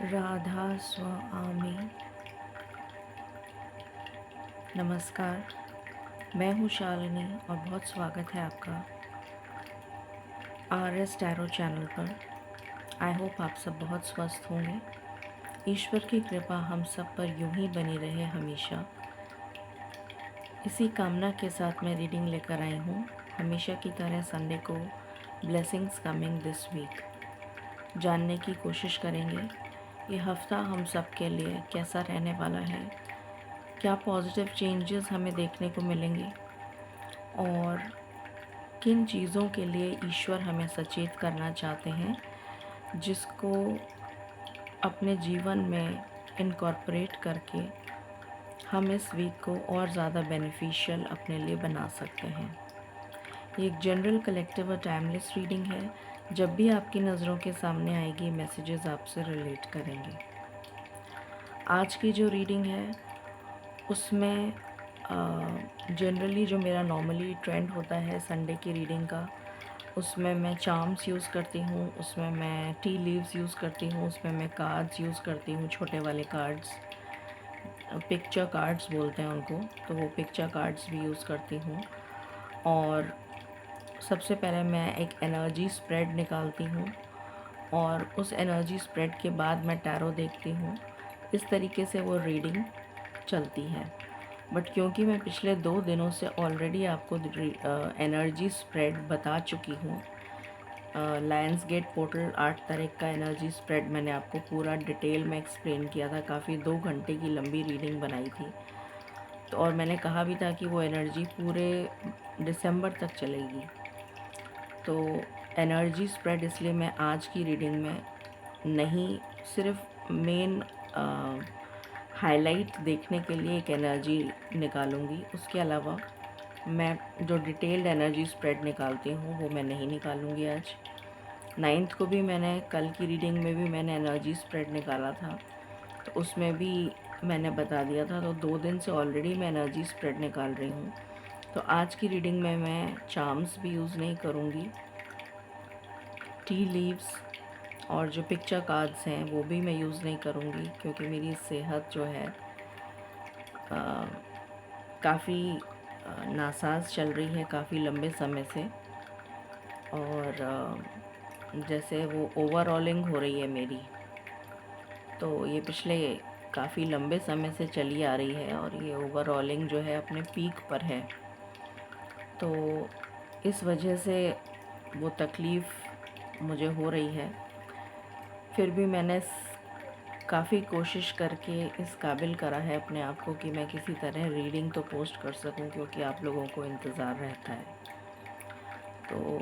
राधा स्वामी। नमस्कार, मैं हूँ शालिनी और बहुत स्वागत है आपका RS टैरो चैनल पर। आई होप आप सब बहुत स्वस्थ होंगे। ईश्वर की कृपा हम सब पर यूं ही बनी रहे हमेशा। इसी कामना के साथ मैं रीडिंग लेकर आई हूँ। हमेशा की तरह संडे को ब्लेसिंग्स कमिंग दिस वीक जानने की कोशिश करेंगे ये हफ्ता हम सब के लिए कैसा रहने वाला है, क्या पॉजिटिव चेंजेस हमें देखने को मिलेंगे और किन चीज़ों के लिए ईश्वर हमें सचेत करना चाहते हैं जिसको अपने जीवन में इनकॉर्पोरेट करके हम इस वीक को और ज़्यादा बेनिफिशियल अपने लिए बना सकते हैं। ये एक जनरल कलेक्टिव और टाइमलेस रीडिंग है। जब भी आपकी नज़रों के सामने आएगी मैसेजेस आपसे रिलेट करेंगे। आज की जो रीडिंग है उसमें जनरली जो मेरा नॉर्मली ट्रेंड होता है संडे की रीडिंग का, उसमें मैं चार्म्स यूज़ करती हूँ, उसमें मैं टी लीव्स यूज़ करती हूँ, उसमें मैं कार्ड्स यूज़ करती हूँ, छोटे वाले कार्ड्स, पिक्चर कार्ड्स बोलते हैं उनको, तो वो पिक्चर कार्ड्स भी यूज़ करती हूँ। और सबसे पहले मैं एक एनर्जी स्प्रेड निकालती हूँ और उस एनर्जी स्प्रेड के बाद मैं टैरो देखती हूँ। इस तरीके से वो रीडिंग चलती है। बट क्योंकि मैं पिछले 2 दिनों से ऑलरेडी आपको एनर्जी स्प्रेड बता चुकी हूँ, लायंस गेट पोर्टल 8 तारीख का एनर्जी स्प्रेड मैंने आपको पूरा डिटेल में एक्सप्लेन किया था। काफ़ी 2 घंटे की लंबी रीडिंग बनाई थी तो, और मैंने कहा भी था कि वो एनर्जी पूरे दिसंबर तक चलेगी। तो एनर्जी स्प्रेड इसलिए मैं आज की रीडिंग में नहीं, सिर्फ मेन हाईलाइट देखने के लिए एक एनर्जी निकालूंगी। उसके अलावा मैं जो डिटेल्ड एनर्जी स्प्रेड निकालती हूँ वो मैं नहीं निकालूंगी आज। 9th को भी मैंने, कल की रीडिंग में भी मैंने एनर्जी स्प्रेड निकाला था तो उसमें भी मैंने बता दिया था। तो 2 दिन से ऑलरेडी मैं एनर्जी स्प्रेड निकाल रही हूँ। तो आज की रीडिंग में मैं चार्म्स भी यूज़ नहीं करूँगी, टी लीव्स और जो पिक्चर कार्ड्स हैं वो भी मैं यूज़ नहीं करूँगी, क्योंकि मेरी सेहत जो है काफ़ी नासाज चल रही है काफ़ी लंबे समय से। और जैसे वो ओवरऑलिंग हो रही है मेरी, तो ये पिछले काफ़ी लंबे समय से चली आ रही है और ये ओवरऑलिंग जो है अपने पीक पर है। तो इस वजह से वो तकलीफ़ मुझे हो रही है। फिर भी मैंने काफ़ी कोशिश करके इस काबिल करा है अपने आप को कि मैं किसी तरह रीडिंग तो पोस्ट कर सकूं, क्योंकि आप लोगों को इंतज़ार रहता है। तो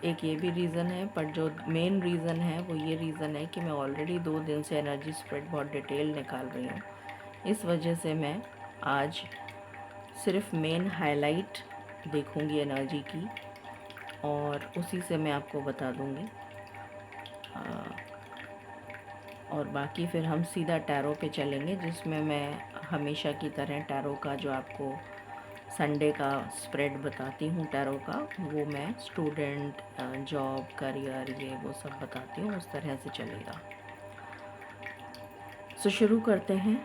एक ये भी रीज़न है, पर जो मेन रीज़न है वो ये रीज़न है कि मैं ऑलरेडी 2 दिन से एनर्जी स्प्रेड बहुत डिटेल निकाल रही हूँ। इस वजह से मैं आज सिर्फ मेन हाईलाइट देखूँगी एनर्जी की और उसी से मैं आपको बता दूँगी। और बाकी फिर हम सीधा टैरो पे चलेंगे, जिसमें मैं हमेशा की तरह टैरो का जो आपको संडे का स्प्रेड बताती हूँ टैरो का, वो मैं स्टूडेंट, जॉब, करियर, ये वो सब बताती हूँ, उस तरह से चलेगा। तो शुरू करते हैं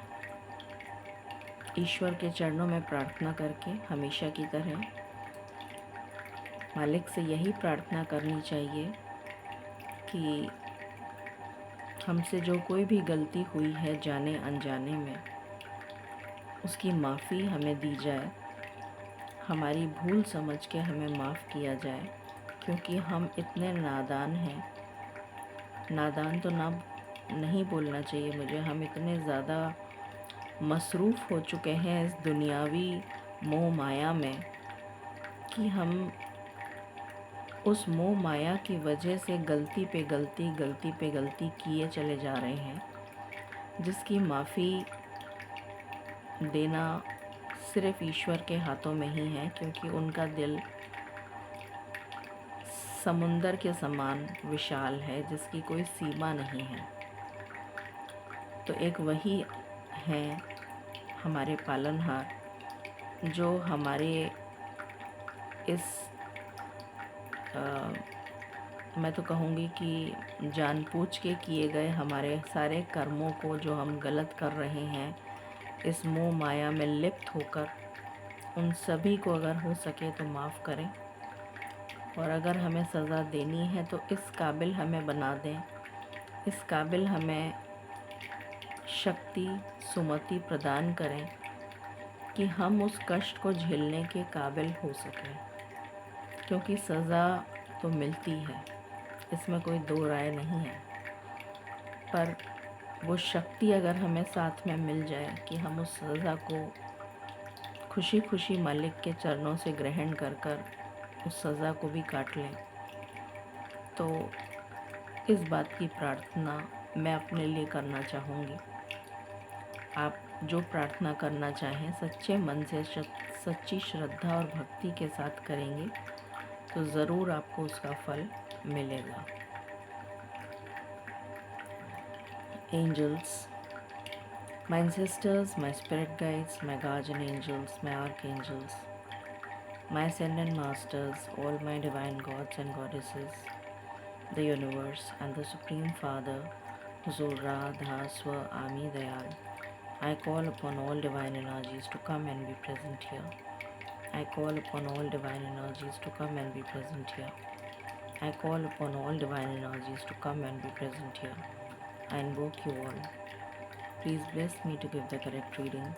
ईश्वर के चरणों में प्रार्थना करके। हमेशा की तरह मालिक से यही प्रार्थना करनी चाहिए कि हमसे जो कोई भी गलती हुई है जाने अनजाने में, उसकी माफ़ी हमें दी जाए, हमारी भूल समझ के हमें माफ़ किया जाए, क्योंकि हम इतने नादान हैं। नादान तो ना नहीं बोलना चाहिए मुझे, हम इतने ज़्यादा मसरूफ़ हो चुके हैं इस दुनियावी मोह माया में कि हम उस मोह माया की वजह से गलती पे गलती किए चले जा रहे हैं, जिसकी माफ़ी देना सिर्फ ईश्वर के हाथों में ही है, क्योंकि उनका दिल समुंदर के समान विशाल है जिसकी कोई सीमा नहीं है। तो एक वही हैं हमारे पालनहार, जो हमारे इस मैं तो कहूँगी कि जानबूझ के किए गए हमारे सारे कर्मों को जो हम गलत कर रहे हैं, इस मोह माया में लिप्त होकर, उन सभी को अगर हो सके तो माफ़ करें। और अगर हमें सज़ा देनी है तो इस काबिल हमें बना दें, इस काबिल हमें शक्ति सुमति प्रदान करें कि हम उस कष्ट को झेलने के काबिल हो सकें। क्योंकि सज़ा तो मिलती है, इसमें कोई दो राय नहीं है, पर वो शक्ति अगर हमें साथ में मिल जाए कि हम उस सज़ा को खुशी खुशी मालिक के चरणों से ग्रहण कर कर उस सज़ा को भी काट लें, तो इस बात की प्रार्थना मैं अपने लिए करना चाहूँगी। आप जो प्रार्थना करना चाहें सच्चे मन से, सच्ची श्रद्धा और भक्ति के साथ करेंगे तो ज़रूर आपको उसका फल मिलेगा। Angels, my ancestors, my spirit guides, my guardian angels, my archangels, my ascended masters, all my divine gods and goddesses, the universe and the Supreme Father, Huzur Radha Swa Ami Dayal, I call upon all divine energies to come and be present here. I call upon all divine energies to come and be present here. I call upon all divine energies to come and be present here. I invoke you all. Please bless me to give the correct reading.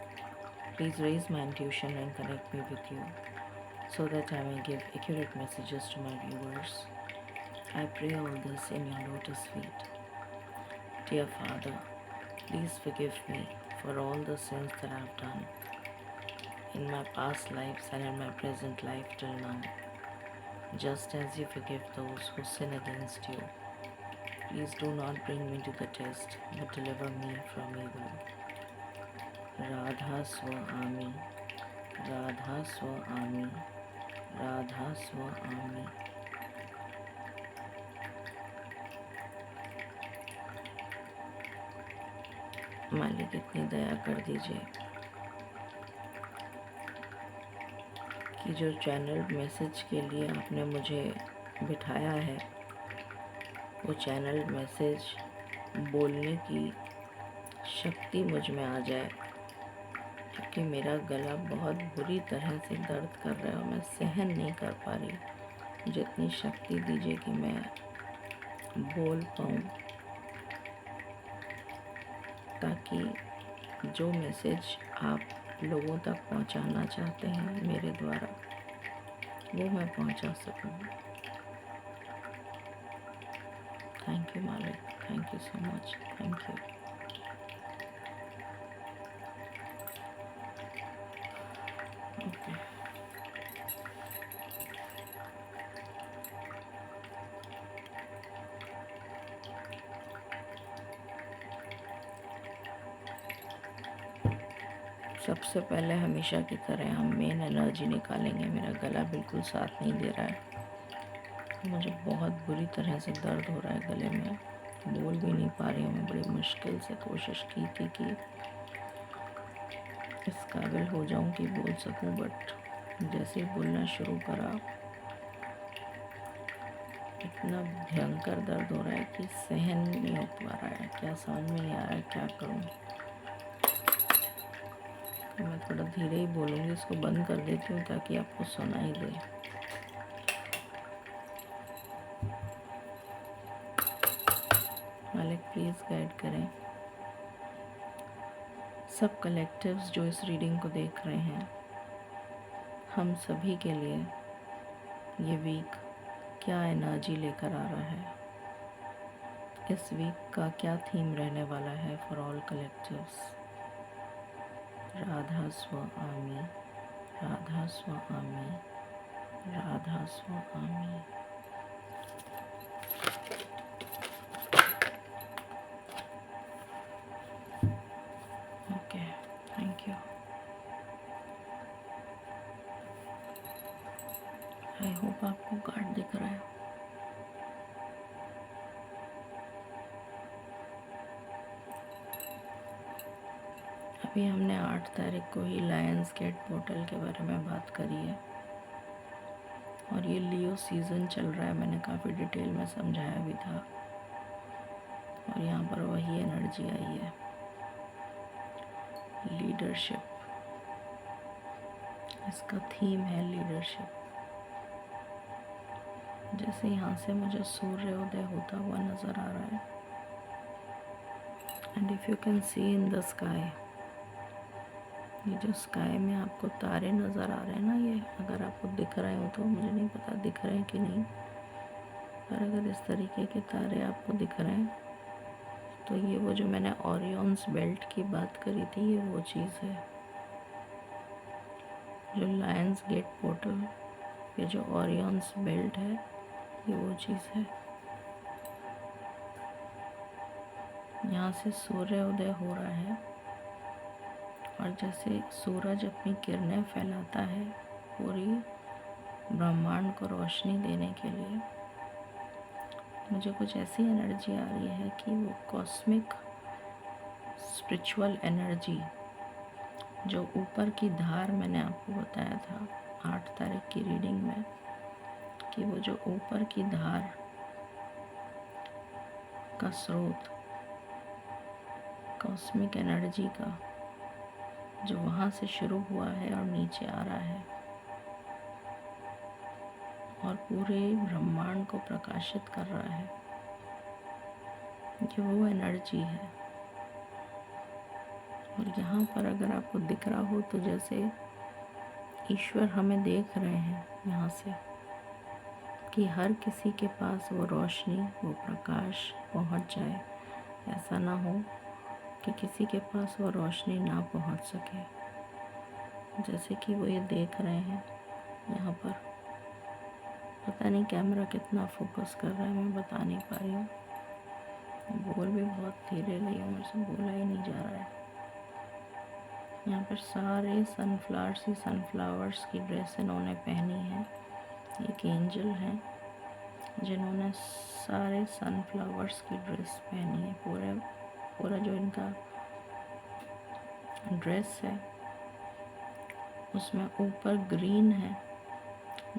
Please raise my intuition and connect me with you so that I may give accurate messages to my viewers. I pray all this in your lotus feet. Dear Father, please forgive me for all the sins that I have done in my past lives and in my present life till now, just as you forgive those who sin against you. Please do not bring me to the test, but deliver me from evil. Radha Swami, Radha Swami, Radha Swami. मालिक इतनी दया कर दीजिए कि जो channel message के लिए आपने मुझे बिठाया है, वो चैनल मैसेज बोलने की शक्ति मुझ में आ जाए, क्योंकि मेरा गला बहुत बुरी तरह से दर्द कर रहा है और मैं सहन नहीं कर पा रही। जितनी शक्ति दीजिए कि मैं बोल पाऊँ, ताकि जो मैसेज आप लोगों तक पहुंचाना चाहते हैं मेरे द्वारा, वो मैं पहुंचा सकूं। थैंक यू मालिक, thank you so much, thank you. Okay, सबसे पहले हमेशा की तरह हम मेन एनर्जी निकालेंगे। मेरा गला बिल्कुल साथ नहीं दे रहा है, मुझे बहुत बुरी तरह से दर्द हो रहा है गले में, बोल भी नहीं पा रही हूँ। मैं बड़ी मुश्किल से कोशिश की थी कि इस काबिल हो जाऊँ कि बोल सकूँ, बट जैसे ही बोलना शुरू करा इतना भयंकर दर्द हो रहा है कि सहन नहीं हो पा रहा है। क्या समझ में नहीं आ रहा है क्या करूँ। मैं थोड़ा धीरे ही बोलूँगी, इसको बंद कर देती हूँ ताकि आपको सुनाई दे। मालिक प्लीज़ गाइड करें सब कलेक्टिव्स जो इस रीडिंग को देख रहे हैं। हम सभी के लिए ये वीक क्या एनर्जी लेकर आ रहा है, इस वीक का क्या थीम रहने वाला है for all collectives. Radha Swami, Radha Swami, Radha Swami. Okay, thank you. I hope आपको कार्ड दिख रहा है। अभी हमने 8 तारीख को ही लायंस गेट पोर्टल के बारे में बात करी है। और ये लियो सीज़न चल रहा है, मैंने काफ़ी डिटेल में समझाया भी था। और यहाँ पर वही एनर्जी आई है, लीडरशिप। इसका थीम है लीडरशिप। जैसे यहाँ से मुझे सूर्योदय होता हुआ नज़र आ रहा है, and if you can see in the sky, ये जो स्काई में आपको तारे नज़र आ रहे हैं ना, ये अगर आपको दिख रहे हो तो, मुझे नहीं पता दिख रहे हैं कि नहीं, पर अगर इस तरीके के तारे आपको दिख रहे हैं तो ये वो जो मैंने ओरियंस बेल्ट की बात करी थी, ये वो चीज़ है। जो लायंस गेट पोर्टल, ये जो ओरियंस बेल्ट है, ये वो चीज़ है। यहाँ से सूर्योदय हो रहा है, और जैसे सूरज अपनी किरणें फैलाता है पूरी ब्रह्मांड को रोशनी देने के लिए, मुझे कुछ ऐसी एनर्जी आ रही है कि वो कॉस्मिक स्पिरिचुअल एनर्जी, जो ऊपर की धार मैंने आपको बताया था 8 तारीख की रीडिंग में, कि वो जो ऊपर की धार का स्रोत कॉस्मिक एनर्जी का, जो वहाँ से शुरू हुआ है और नीचे आ रहा है और पूरे ब्रह्मांड को प्रकाशित कर रहा है, ये वो एनर्जी है। और यहाँ पर अगर आपको दिख रहा हो तो जैसे ईश्वर हमें देख रहे हैं यहाँ से, कि हर किसी के पास वो रोशनी, वो प्रकाश पहुँच जाए। ऐसा ना हो कि किसी के पास वो रोशनी ना पहुँच सके। जैसे कि वो ये देख रहे हैं यहाँ पर, पता नहीं कैमरा कितना फोकस कर रहा है, मैं बता नहीं पा रही हूँ, बोल भी बहुत धीरे रही हूँ, मेरे से बोला ही नहीं जा रहा है। यहाँ पर सारे सनफ्लावर्स ही सनफ्लावर्स की ड्रेस इन्होंने पहनी है। एक एंजल है जिन्होंने सारे सनफ्लावर्स की ड्रेस पहनी है। पूरा जो इनका ड्रेस है उसमें ऊपर ग्रीन है,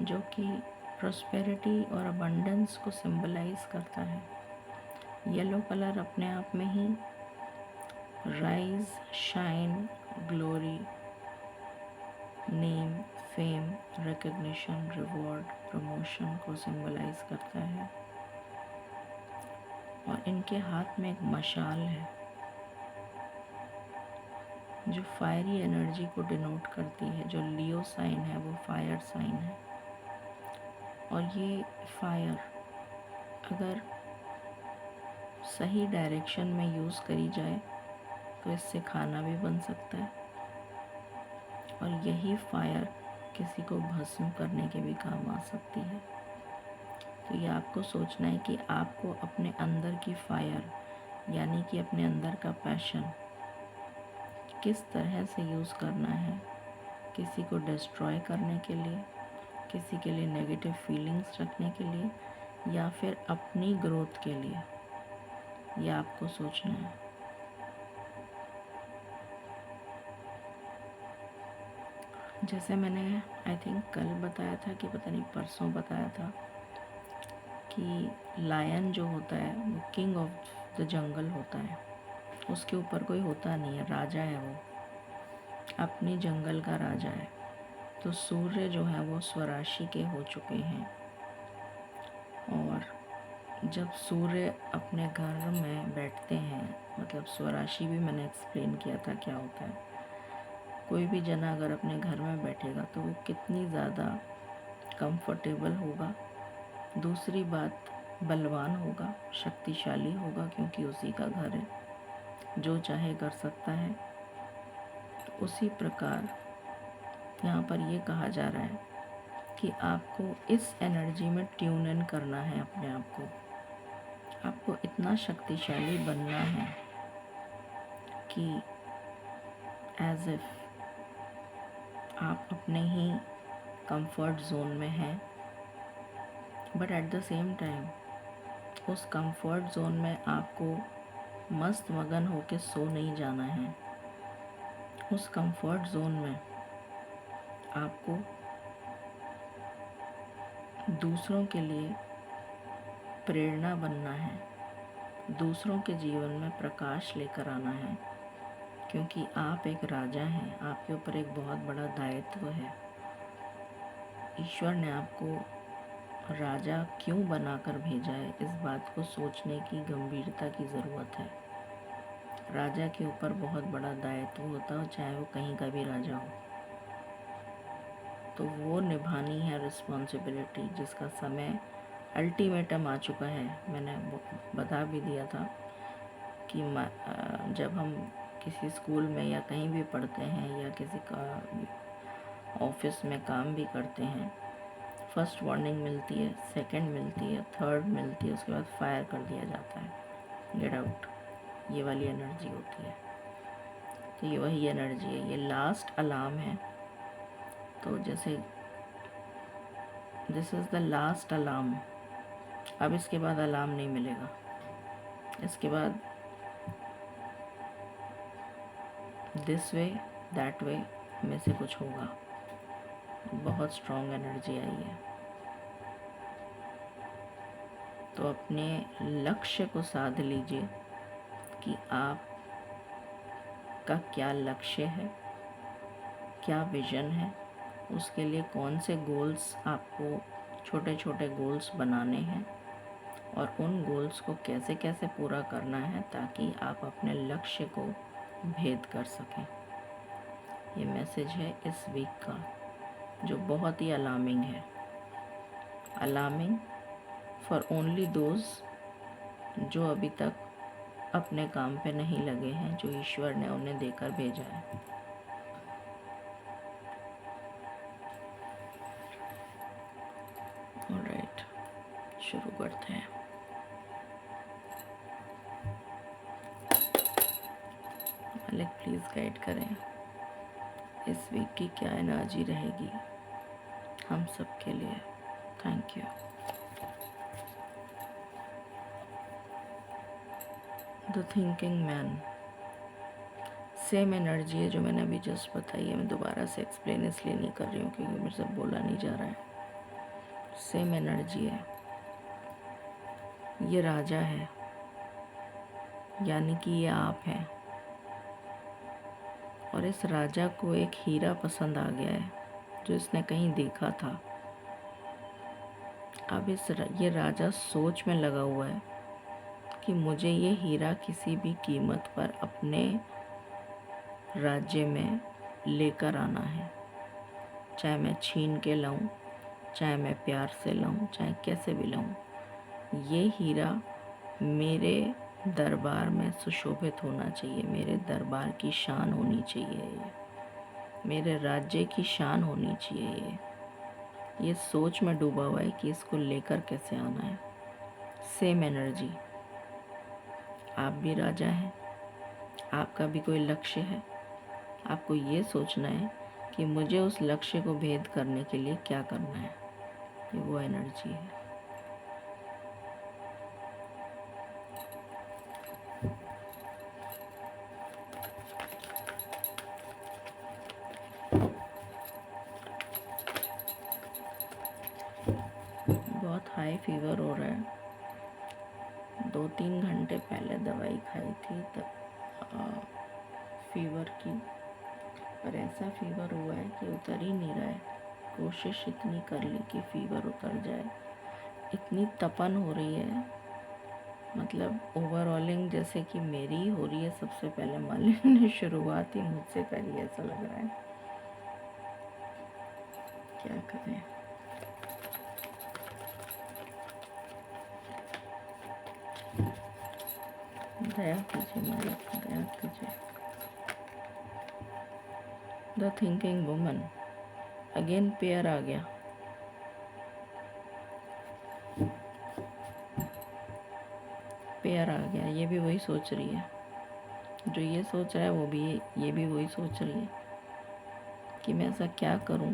जो कि प्रॉस्पेरिटी और अबंडेंस को सिंबलाइज करता है। येलो कलर अपने आप में ही rise, shine, glory, name, fame, recognition, reward, promotion को सिंबलाइज करता है। और इनके हाथ में एक मशाल है जो फायरी एनर्जी को डिनोट करती है। जो लियो साइन है वो फायर साइन है, और ये फायर अगर सही डायरेक्शन में यूज़ करी जाए तो इससे खाना भी बन सकता है, और यही फायर किसी को भस्म करने के भी काम आ सकती है। तो ये आपको सोचना है कि आपको अपने अंदर की फायर, यानी कि अपने अंदर का पैशन किस तरह से यूज़ करना है। किसी को डिस्ट्रॉय करने के लिए, किसी के लिए नेगेटिव फीलिंग्स रखने के लिए, या फिर अपनी ग्रोथ के लिए, यह आपको सोचना है। जैसे मैंने आई थिंक कल बताया था कि पता नहीं परसों बताया था कि लायन जो होता है वो किंग ऑफ द जंगल होता है। उसके ऊपर कोई होता नहीं है, राजा है वो, अपनी जंगल का राजा है। तो सूर्य जो है वो स्वराशि के हो चुके हैं, और जब सूर्य अपने घर में बैठते हैं, मतलब स्वराशि भी मैंने एक्सप्लेन किया था क्या होता है। कोई भी जना अगर अपने घर में बैठेगा तो वो कितनी ज़्यादा कंफर्टेबल होगा। दूसरी बात, बलवान होगा, शक्तिशाली होगा, क्योंकि उसी का घर है, जो चाहे कर सकता है। तो उसी प्रकार यहाँ पर ये कहा जा रहा है कि आपको इस एनर्जी में ट्यून इन करना है अपने आप को। आपको इतना शक्तिशाली बनना है कि एज इफ आप अपने ही कंफर्ट जोन में हैं, but at the same time उस कंफर्ट जोन में आपको मस्त मगन होके सो नहीं जाना है। उस कंफर्ट जोन में आपको दूसरों के लिए प्रेरणा बनना है, दूसरों के जीवन में प्रकाश लेकर आना है, क्योंकि आप एक राजा हैं। आपके ऊपर एक बहुत बड़ा दायित्व है। ईश्वर ने आपको राजा क्यों बनाकर भेजा है, इस बात को सोचने की गंभीरता की ज़रूरत है। राजा के ऊपर बहुत बड़ा दायित्व होता है, चाहे वो कहीं का भी राजा हो, तो वो निभानी है रिस्पॉन्सिबिलिटी, जिसका समय अल्टीमेटम आ चुका है। मैंने बता भी दिया था कि जब हम किसी स्कूल में या कहीं भी पढ़ते हैं या किसी का ऑफिस में काम भी करते हैं, फर्स्ट वार्निंग मिलती है, सेकंड मिलती है, थर्ड मिलती है, उसके बाद फायर कर दिया जाता है, गेट आउट। ये वाली एनर्जी होती है। तो ये वही एनर्जी है, ये लास्ट अलार्म है। तो जैसे this is the last alarm. अब इसके बाद अलार्म नहीं मिलेगा। इसके बाद दिस वे दैट वे में से कुछ होगा। बहुत स्ट्रॉन्ग एनर्जी आई है। तो अपने लक्ष्य को साध लीजिए कि आप का क्या लक्ष्य है, क्या विज़न है, उसके लिए कौन से गोल्स आपको छोटे छोटे गोल्स बनाने हैं और उन गोल्स को कैसे कैसे पूरा करना है ताकि आप अपने लक्ष्य को भेद कर सकें। ये मैसेज है इस वीक का, जो बहुत ही अलार्मिंग है। अलार्मिंग फॉर ओनली दोज जो अभी तक अपने काम पे नहीं लगे हैं, जो ईश्वर ने उन्हें देकर भेजा है। ऑलराइट, शुरू करते हैं। मालिक प्लीज़ गाइड करें, इस वीक की क्या एनर्जी रहेगी हम सब के लिए। Thank you. The thinking man, same energy है जो मैंने अभी जस्ट बताई है। मैं दोबारा से एक्सप्लेन इसलिए नहीं कर रही हूँ क्योंकि मेरे से बोला नहीं जा रहा है। सेम एनर्जी है। ये राजा है, यानी कि ये आप हैं, और इस राजा को एक हीरा पसंद आ गया है जो इसने कहीं देखा था। अब ये राजा सोच में लगा हुआ है कि मुझे ये हीरा किसी भी कीमत पर अपने राज्य में लेकर आना है, चाहे मैं छीन के लाऊं, चाहे मैं प्यार से लाऊं, चाहे कैसे भी लाऊं। ये हीरा मेरे दरबार में सुशोभित होना चाहिए, मेरे दरबार की शान होनी चाहिए, मेरे राज्य की शान होनी चाहिए। ये सोच में डूबा हुआ है कि इसको लेकर कैसे आना है। सेम एनर्जी, आप भी राजा हैं, आपका भी कोई लक्ष्य है। आपको ये सोचना है कि मुझे उस लक्ष्य को भेद करने के लिए क्या करना है। ये वो एनर्जी है। बहुत हाई फीवर हो रहा है। 2-3 घंटे पहले दवाई खाई थी तब फीवर की, पर ऐसा फीवर हुआ है कि उतर ही नहीं रहा है। कोशिश इतनी कर ली कि फीवर उतर जाए, इतनी तपन हो रही है, मतलब ओवरऑलिंग जैसे कि मेरी ही हो रही है। सबसे पहले मालिक ने शुरुआत ही मुझसे करी, ऐसा लग रहा है। क्या करें। दया कीजिए मालिक, दया कीजिए। The thinking woman, again pair आ गया। पेयर आ गया। ये भी वही सोच रही है जो ये सोच रहा है, वो भी ये भी वही सोच रही है कि मैं ऐसा क्या करूं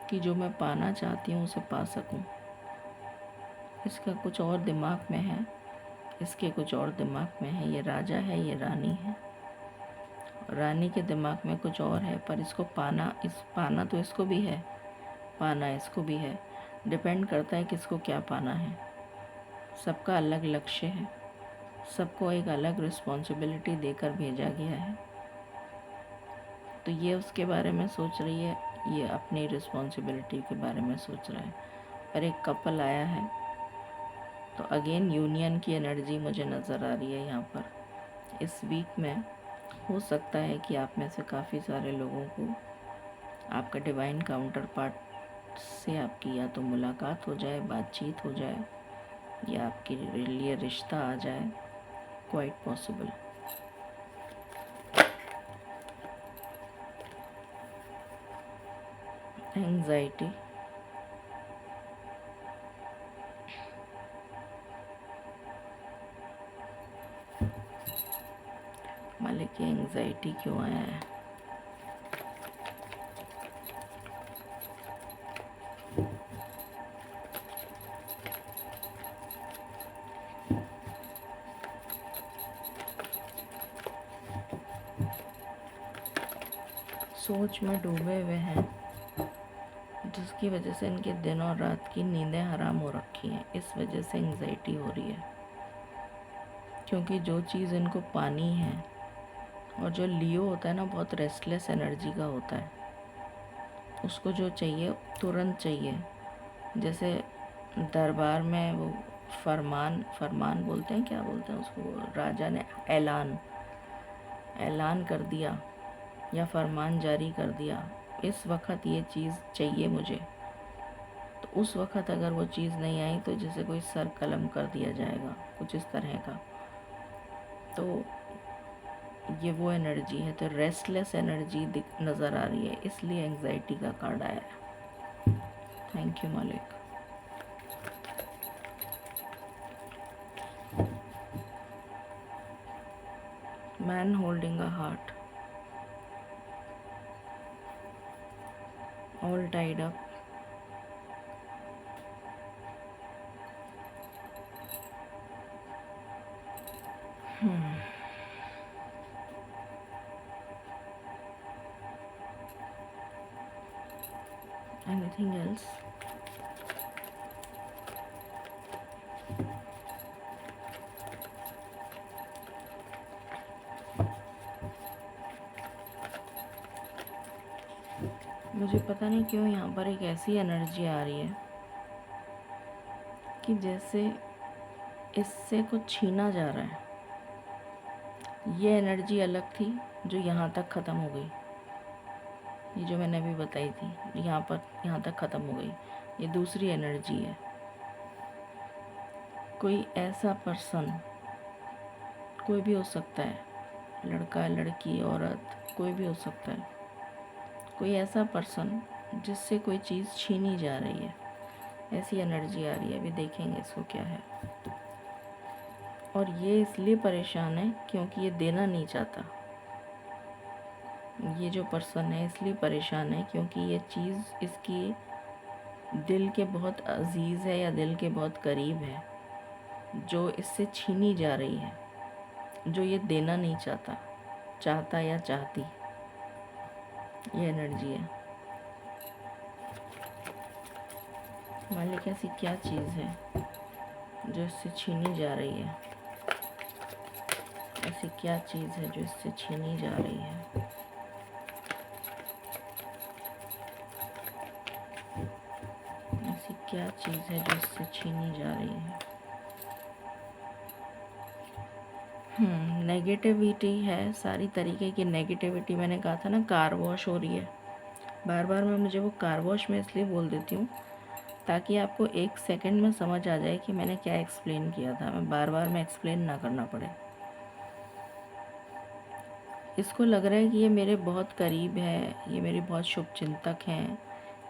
कि जो मैं पाना चाहती हूँ उसे पा सकूं। इसका कुछ और दिमाग में है, इसके कुछ और दिमाग में है। ये राजा है, ये रानी है, रानी के दिमाग में कुछ और है, पर इसको पाना तो इसको भी है, पाना इसको भी है। डिपेंड करता है किसको क्या पाना है। सबका अलग लक्ष्य है, सबको एक अलग रिस्पॉन्सिबिलिटी देकर भेजा गया है। तो ये उसके बारे में सोच रही है, ये अपनी रिस्पॉन्सिबिलिटी के बारे में सोच रहा है। पर एक कपल आया है, तो अगेन यूनियन की एनर्जी मुझे नज़र आ रही है यहाँ पर। इस वीक में हो सकता है कि आप में से काफ़ी सारे लोगों को आपका डिवाइन काउंटर पार्ट से आपकी या तो मुलाकात हो जाए, बातचीत हो जाए, या आपके लिए रिश्ता आ जाए। Quite possible. एंजाइटी, मालिक ये एंजाइटी क्यों आया है? सोच में डूबे हुए हैं, जिसकी वजह से इनके दिन और रात की नींदें हराम हो रखी हैं। इस वजह से एंजाइटी हो रही है, क्योंकि जो चीज़ इनको पानी है, और जो लियो होता है ना, बहुत रेस्टलेस एनर्जी का होता है। उसको जो चाहिए तुरंत चाहिए। जैसे दरबार में वो फरमान बोलते हैं, क्या बोलते हैं उसको, राजा ने ऐलान कर दिया या फरमान जारी कर दिया, इस वक्त ये चीज़ चाहिए मुझे, तो उस वक्त अगर वो चीज़ नहीं आई तो जैसे कोई सर कलम कर दिया जाएगा, कुछ इस तरह का। तो ये वो एनर्जी है। तो रेस्टलेस एनर्जी नज़र आ रही है, इसलिए एंजाइटी का कार्ड आया है। थैंक यू मालिक। Man holding a heart, all tied up. Anything else? मुझे पता नहीं क्यों यहाँ पर एक ऐसी एनर्जी आ रही है कि जैसे इससे कुछ छीना जा रहा है। ये एनर्जी अलग थी जो यहाँ तक ख़त्म हो गई, ये जो मैंने अभी बताई थी, यहाँ तक ख़त्म हो गई। ये दूसरी एनर्जी है। कोई ऐसा पर्सन, कोई भी हो सकता है, लड़का, लड़की, औरत, कोई भी हो सकता है। कोई ऐसा पर्सन जिससे कोई चीज़ छीनी जा रही है, ऐसी एनर्जी आ रही है। अभी देखेंगे इसको क्या है। और ये इसलिए परेशान है क्योंकि ये देना नहीं चाहता। ये जो पर्सन है इसलिए परेशान है क्योंकि ये चीज़ इसकी दिल के बहुत अजीज़ है या दिल के बहुत करीब है, जो इससे छीनी जा रही है, जो ये देना नहीं चाहता या चाहती। ये एनर्जी है। मालिक ऐसी क्या चीज़ है जो इससे छीनी जा रही है? ऐसी क्या चीज़ है जो इससे छीनी जा रही है? ऐसी क्या चीज़ है जो इससे छीनी जा रही है? नेगेटिविटी है, सारी तरीके की नेगेटिविटी। मैंने कहा था ना, कार वॉश हो रही है। बार बार मुझे वो कार वॉश में इसलिए बोल देती हूँ ताकि आपको एक सेकंड में समझ आ जाए कि मैंने क्या एक्सप्लेन किया था। मैं एक्सप्लेन ना करना पड़े। इसको लग रहा है कि ये मेरे बहुत करीब है, ये मेरे बहुत शुभचिंतक हैं,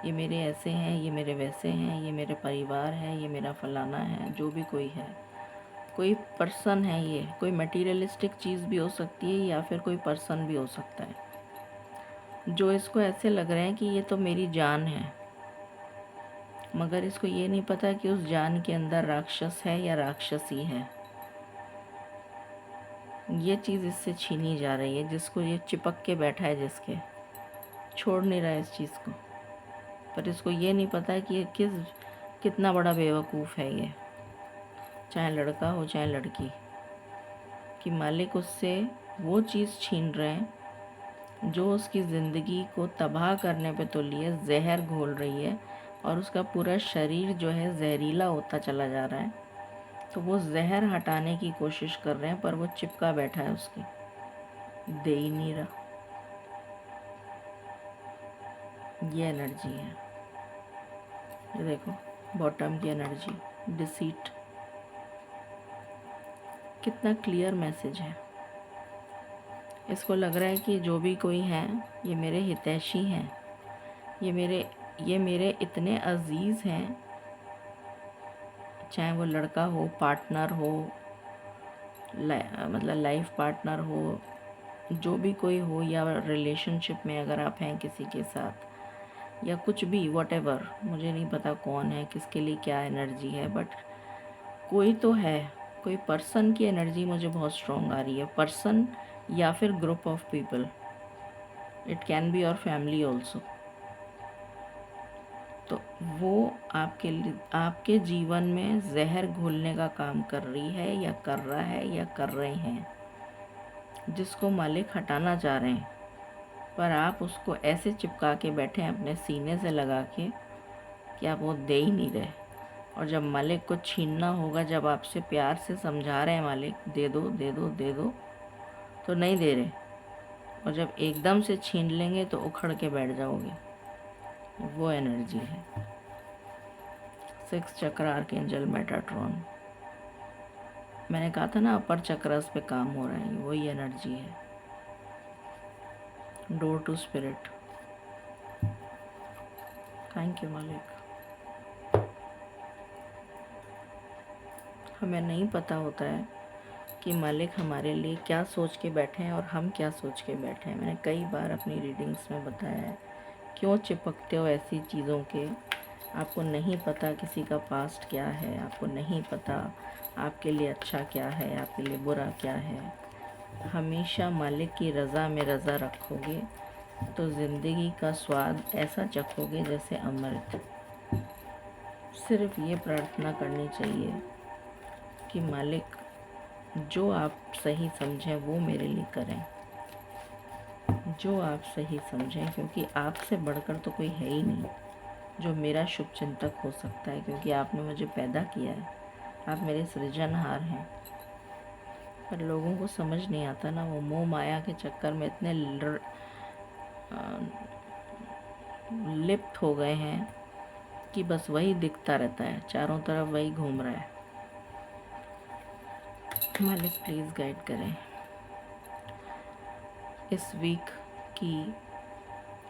ये मेरे ऐसे हैं, ये मेरे वैसे हैं, ये मेरे परिवार है, ये मेरा फलाना है। जो भी कोई है, कोई पर्सन है, ये कोई मटेरियलिस्टिक चीज़ भी हो सकती है या फिर कोई पर्सन भी हो सकता है, जो इसको ऐसे लग रहे हैं कि ये तो मेरी जान है, मगर इसको ये नहीं पता कि उस जान के अंदर राक्षस है या राक्षसी है। ये चीज़ इससे छीनी जा रही है, जिसको ये चिपक के बैठा है, जिसके छोड़ नहीं रहा है इस चीज़ को, पर इसको ये नहीं पता है कि ये कितना बड़ा बेवकूफ़ है ये, चाहे लड़का हो चाहे लड़की, कि मालिक उससे वो चीज़ छीन रहे हैं जो उसकी ज़िंदगी को तबाह करने पे तुली है, जहर घोल रही है, और उसका पूरा शरीर जो है जहरीला होता चला जा रहा है। तो वो जहर हटाने की कोशिश कर रहे हैं, पर वो चिपका बैठा है, उसकी दे ही नहीं रहा। ये एनर्जी है, ये देखो बॉटम की एनर्जी, डिसीट। कितना क्लियर मैसेज है। इसको लग रहा है कि जो भी कोई है ये मेरे हितैषी हैं, ये मेरे इतने अजीज़ हैं, चाहे वो लड़का हो, पार्टनर हो, मतलब लाइफ पार्टनर हो, जो भी कोई हो, या रिलेशनशिप में अगर आप हैं किसी के साथ, या कुछ भी, वॉटेवर, मुझे नहीं पता कौन है, किसके लिए क्या एनर्जी है, बट कोई तो है, कोई पर्सन की एनर्जी मुझे बहुत स्ट्रॉन्ग आ रही है। पर्सन या फिर group of people, it can be your family also. तो वो आपके जीवन में जहर घोलने का काम कर रही है, या कर रहा है, या कर रहे हैं, जिसको मालिक हटाना चाह रहे हैं, पर आप उसको ऐसे चिपका के बैठे हैं अपने सीने से लगा के कि आप वो दे ही नहीं रहे। और जब मालिक को छीनना होगा, जब आपसे प्यार से समझा रहे हैं मालिक दे दो दे दो दे दो, तो नहीं दे रहे, और जब एकदम से छीन लेंगे तो उखड़ के बैठ जाओगे। वो एनर्जी है 6 चक्र आर्कएंजल मेटाट्रॉन। मैंने कहा था ना अपर चक्रस पे काम हो रहा है, वही एनर्जी है। Door to spirit. Thank you मालिक। हमें नहीं पता होता है कि मालिक हमारे लिए क्या सोच के बैठे हैं और हम क्या सोच के बैठे हैं। मैंने कई बार अपनी रीडिंग्स में बताया है, क्यों चिपकते हो ऐसी चीज़ों के। आपको नहीं पता किसी का पास्ट क्या है, आपको नहीं पता आपके लिए अच्छा क्या है, आपके लिए बुरा क्या है। हमेशा मालिक की रज़ा में रज़ा रखोगे तो ज़िंदगी का स्वाद ऐसा चखोगे जैसे अमृत। सिर्फ ये प्रार्थना करनी चाहिए कि मालिक जो आप सही समझें वो मेरे लिए करें, जो आप सही समझें, क्योंकि आपसे बढ़कर तो कोई है ही नहीं जो मेरा शुभ चिंतक हो सकता है, क्योंकि आपने मुझे पैदा किया है, आप मेरे सृजनहार हैं। पर लोगों को समझ नहीं आता ना, वो मोह माया के चक्कर में इतने लिप्त हो गए हैं कि बस वही दिखता रहता है, चारों तरफ वही घूम रहा है। मालिक प्लीज़ गाइड करें इस वीक की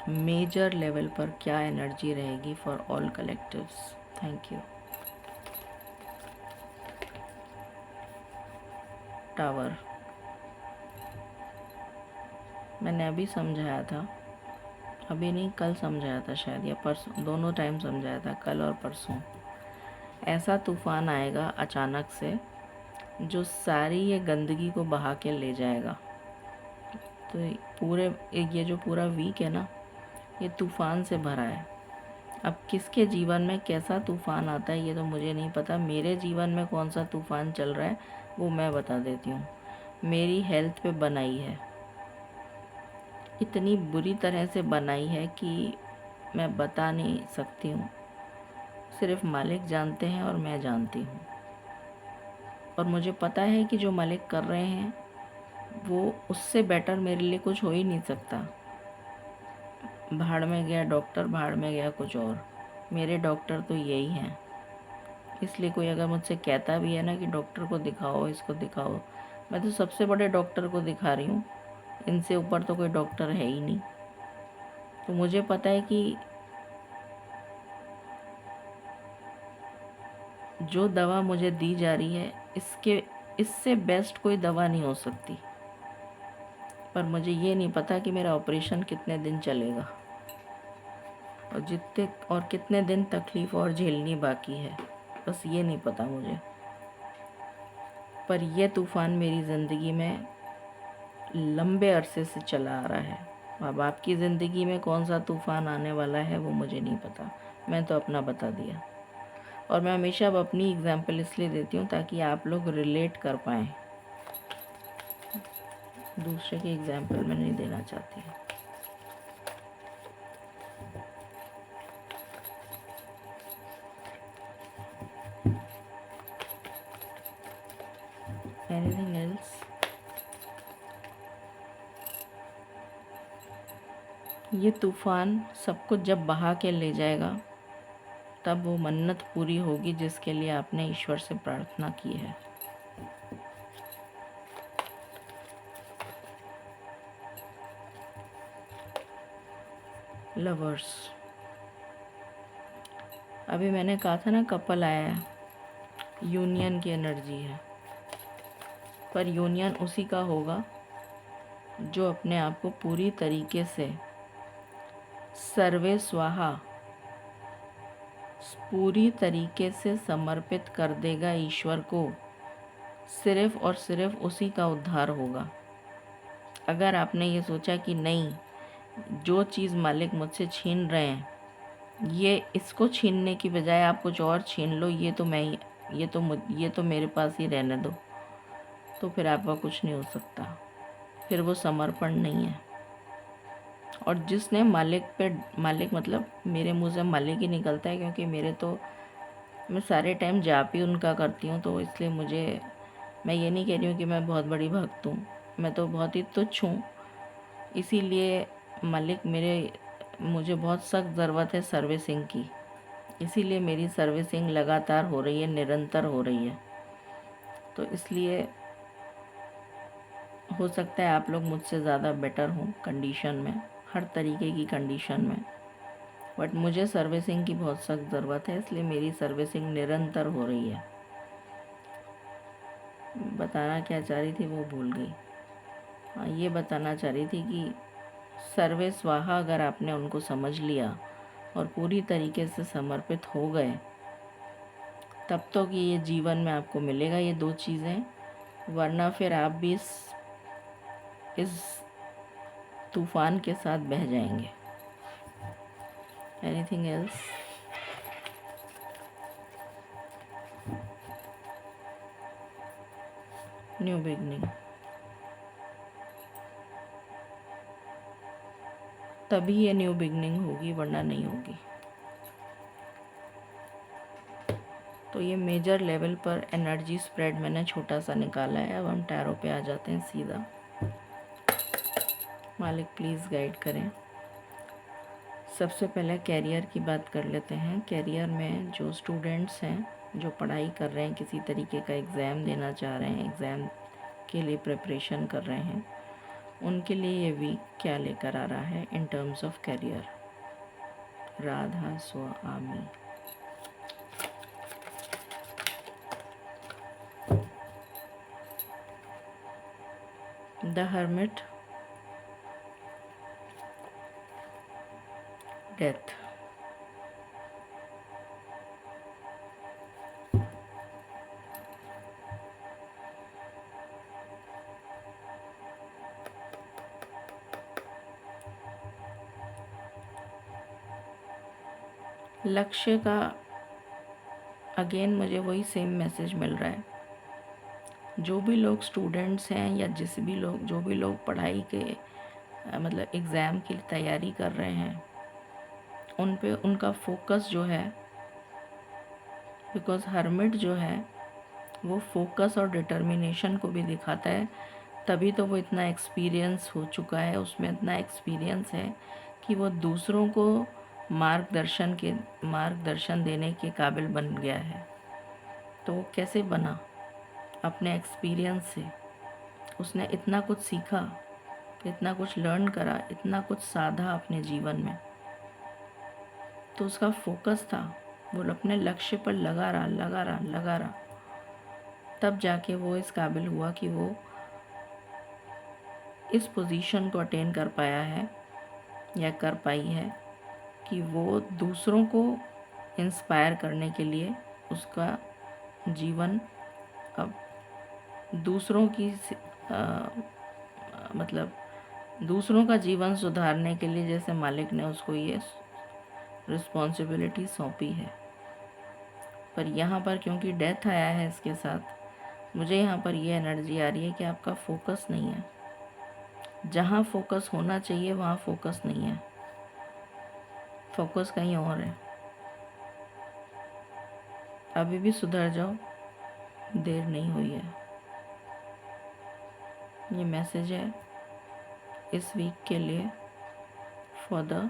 मेजर लेवल पर क्या एनर्जी रहेगी for all collectives. Thank you. Tower, मैंने अभी समझाया था, अभी नहीं कल समझाया था शायद, या परसों, दोनों टाइम समझाया था, कल और परसों। ऐसा तूफ़ान आएगा अचानक से जो सारी ये गंदगी को बहा के ले जाएगा। तो ये जो पूरा वीक है ना, ये तूफ़ान से भरा है। अब किसके जीवन में कैसा तूफ़ान आता है ये तो मुझे नहीं पता। मेरे जीवन में कौन सा तूफ़ान चल रहा है वो मैं बता देती हूँ। मेरी हेल्थ पे बनाई है, इतनी बुरी तरह से बनाई है कि मैं बता नहीं सकती हूँ। सिर्फ मालिक जानते हैं और मैं जानती हूँ, और मुझे पता है कि जो मालिक कर रहे हैं वो उससे बेटर मेरे लिए कुछ हो ही नहीं सकता। भाड़ में गया डॉक्टर, भाड़ में गया कुछ और, मेरे डॉक्टर तो यही हैं। इसलिए कोई अगर मुझसे कहता भी है ना कि डॉक्टर को दिखाओ, इसको दिखाओ, मैं तो सबसे बड़े डॉक्टर को दिखा रही हूँ, इनसे ऊपर तो कोई डॉक्टर है ही नहीं। तो मुझे पता है कि जो दवा मुझे दी जा रही है इससे बेस्ट कोई दवा नहीं हो सकती। पर मुझे ये नहीं पता कि मेरा ऑपरेशन कितने दिन चलेगा, और कितने दिन तकलीफ़ और झेलनी बाकी है, बस ये नहीं पता मुझे। पर यह तूफ़ान मेरी ज़िंदगी में लंबे अरसे से चला आ रहा है। अब आपकी ज़िंदगी में कौन सा तूफ़ान आने वाला है वो मुझे नहीं पता, मैं तो अपना बता दिया। और मैं हमेशा अब अपनी एग्ज़ाम्पल इसलिए देती हूँ ताकि आप लोग रिलेट कर पाएँ, दूसरे की एग्ज़ाम्पल मैं नहीं देना चाहती। Anything else? ये तूफ़ान सबको जब बहा के ले जाएगा तब वो मन्नत पूरी होगी जिसके लिए आपने ईश्वर से प्रार्थना की है। लवर्स, अभी मैंने कहा था ना कपल आया है, यूनियन की एनर्जी है, पर यूनियन उसी का होगा जो अपने आप को पूरी तरीके से सर्वे स्वाहा, पूरी तरीके से समर्पित कर देगा ईश्वर को। सिर्फ़ और सिर्फ उसी का उद्धार होगा। अगर आपने ये सोचा कि नहीं, जो चीज़ मालिक मुझसे छीन रहे हैं, ये इसको छीनने की बजाय आप कुछ और छीन लो, ये तो मेरे पास ही रहने दो, तो फिर आपका कुछ नहीं हो सकता, फिर वो समर्पण नहीं है। और जिसने मालिक मतलब मेरे मुंह से मालिक ही निकलता है, क्योंकि मैं सारे टाइम जाप ही उनका करती हूँ, तो इसलिए मैं ये नहीं कह रही हूँ कि मैं बहुत बड़ी भक्त हूँ, मैं तो बहुत ही तुच्छ हूँ। इसीलिए मालिक मुझे बहुत सख्त ज़रूरत है सर्विसिंग की, इसीलिए मेरी सर्विसिंग लगातार हो रही है, निरंतर हो रही है। तो इसलिए हो सकता है आप लोग मुझसे ज़्यादा बेटर हों कंडीशन में, हर तरीके की कंडीशन में, बट मुझे सर्विसिंग की बहुत सख्त ज़रूरत है, इसलिए मेरी सर्विसिंग निरंतर हो रही है। बताना क्या चाह रही थी वो भूल गई। हाँ, ये बताना चाह रही थी कि सर्वे स्वाहा अगर आपने उनको समझ लिया और पूरी तरीके से समर्पित हो गए, तब तो कि ये जीवन में आपको मिलेगा ये दो चीज़ें, वरना फिर आप भी इस तूफ़ान के साथ बह जाएंगे। Anything else? न्यू बिगनिंग, तभी ये न्यू बिगनिंग होगी, वरना नहीं होगी। तो ये मेजर लेवल पर एनर्जी स्प्रेड मैंने छोटा सा निकाला है। अब हम टैरो पे आ जाते हैं सीधा। मालिक प्लीज़ गाइड करें। सबसे पहले कैरियर की बात कर लेते हैं। कैरियर में जो स्टूडेंट्स हैं, जो पढ़ाई कर रहे हैं, किसी तरीके का एग्ज़ाम देना चाह रहे हैं, एग्ज़ाम के लिए प्रिपरेशन कर रहे हैं, उनके लिए ये वीक क्या लेकर आ रहा है in terms of career? Radha Swami. The hermit, death. लक्ष्य का अगेन मुझे वही सेम मैसेज मिल रहा है। जो भी लोग स्टूडेंट्स हैं या जो भी लोग पढ़ाई के मतलब एग्ज़ाम की तैयारी कर रहे हैं, उन पे उनका फोकस जो है, बिकॉज़ हर्मिट जो है वो फोकस और डिटर्मिनेशन को भी दिखाता है, तभी तो वो इतना एक्सपीरियंस हो चुका है, उसमें इतना एक्सपीरियंस है कि वो दूसरों को मार्गदर्शन देने के काबिल बन गया है। तो वो कैसे बना? अपने एक्सपीरियंस से। उसने इतना कुछ सीखा, इतना कुछ लर्न करा, इतना कुछ साधा अपने जीवन में, तो उसका फोकस था, वो अपने लक्ष्य पर लगा रहा, तब जाके वो इस काबिल हुआ कि वो इस पोजीशन को अटेन कर पाया है या कर पाई है कि वो दूसरों को इंस्पायर करने के लिए उसका जीवन अब दूसरों की मतलब दूसरों का जीवन सुधारने के लिए जैसे मालिक ने उसको ये रिस्पॉन्सिबिलिटी सौंपी है। पर यहाँ पर क्योंकि डेथ आया है इसके साथ, मुझे यहाँ पर ये एनर्जी आ रही है कि आपका फोकस नहीं है। जहाँ फोकस होना चाहिए वहाँ फोकस नहीं है, फोकस कहीं और है। अभी भी सुधर जाओ, देर नहीं हुई है। ये मैसेज है इस वीक के लिए फॉर द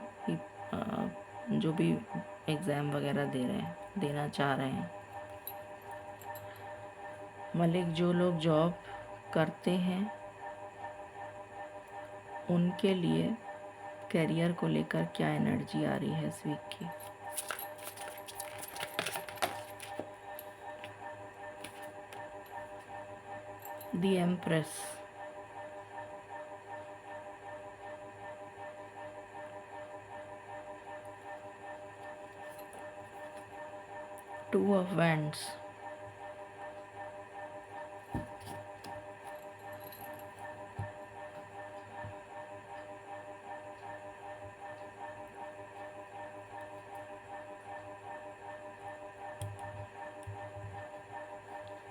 जो भी एग्ज़ाम वगैरह दे रहे हैं, देना चाह रहे हैं। मालिक जो लोग जॉब करते हैं उनके लिए करियर को लेकर क्या एनर्जी आ रही है इस वीक की। The empress, two of wands,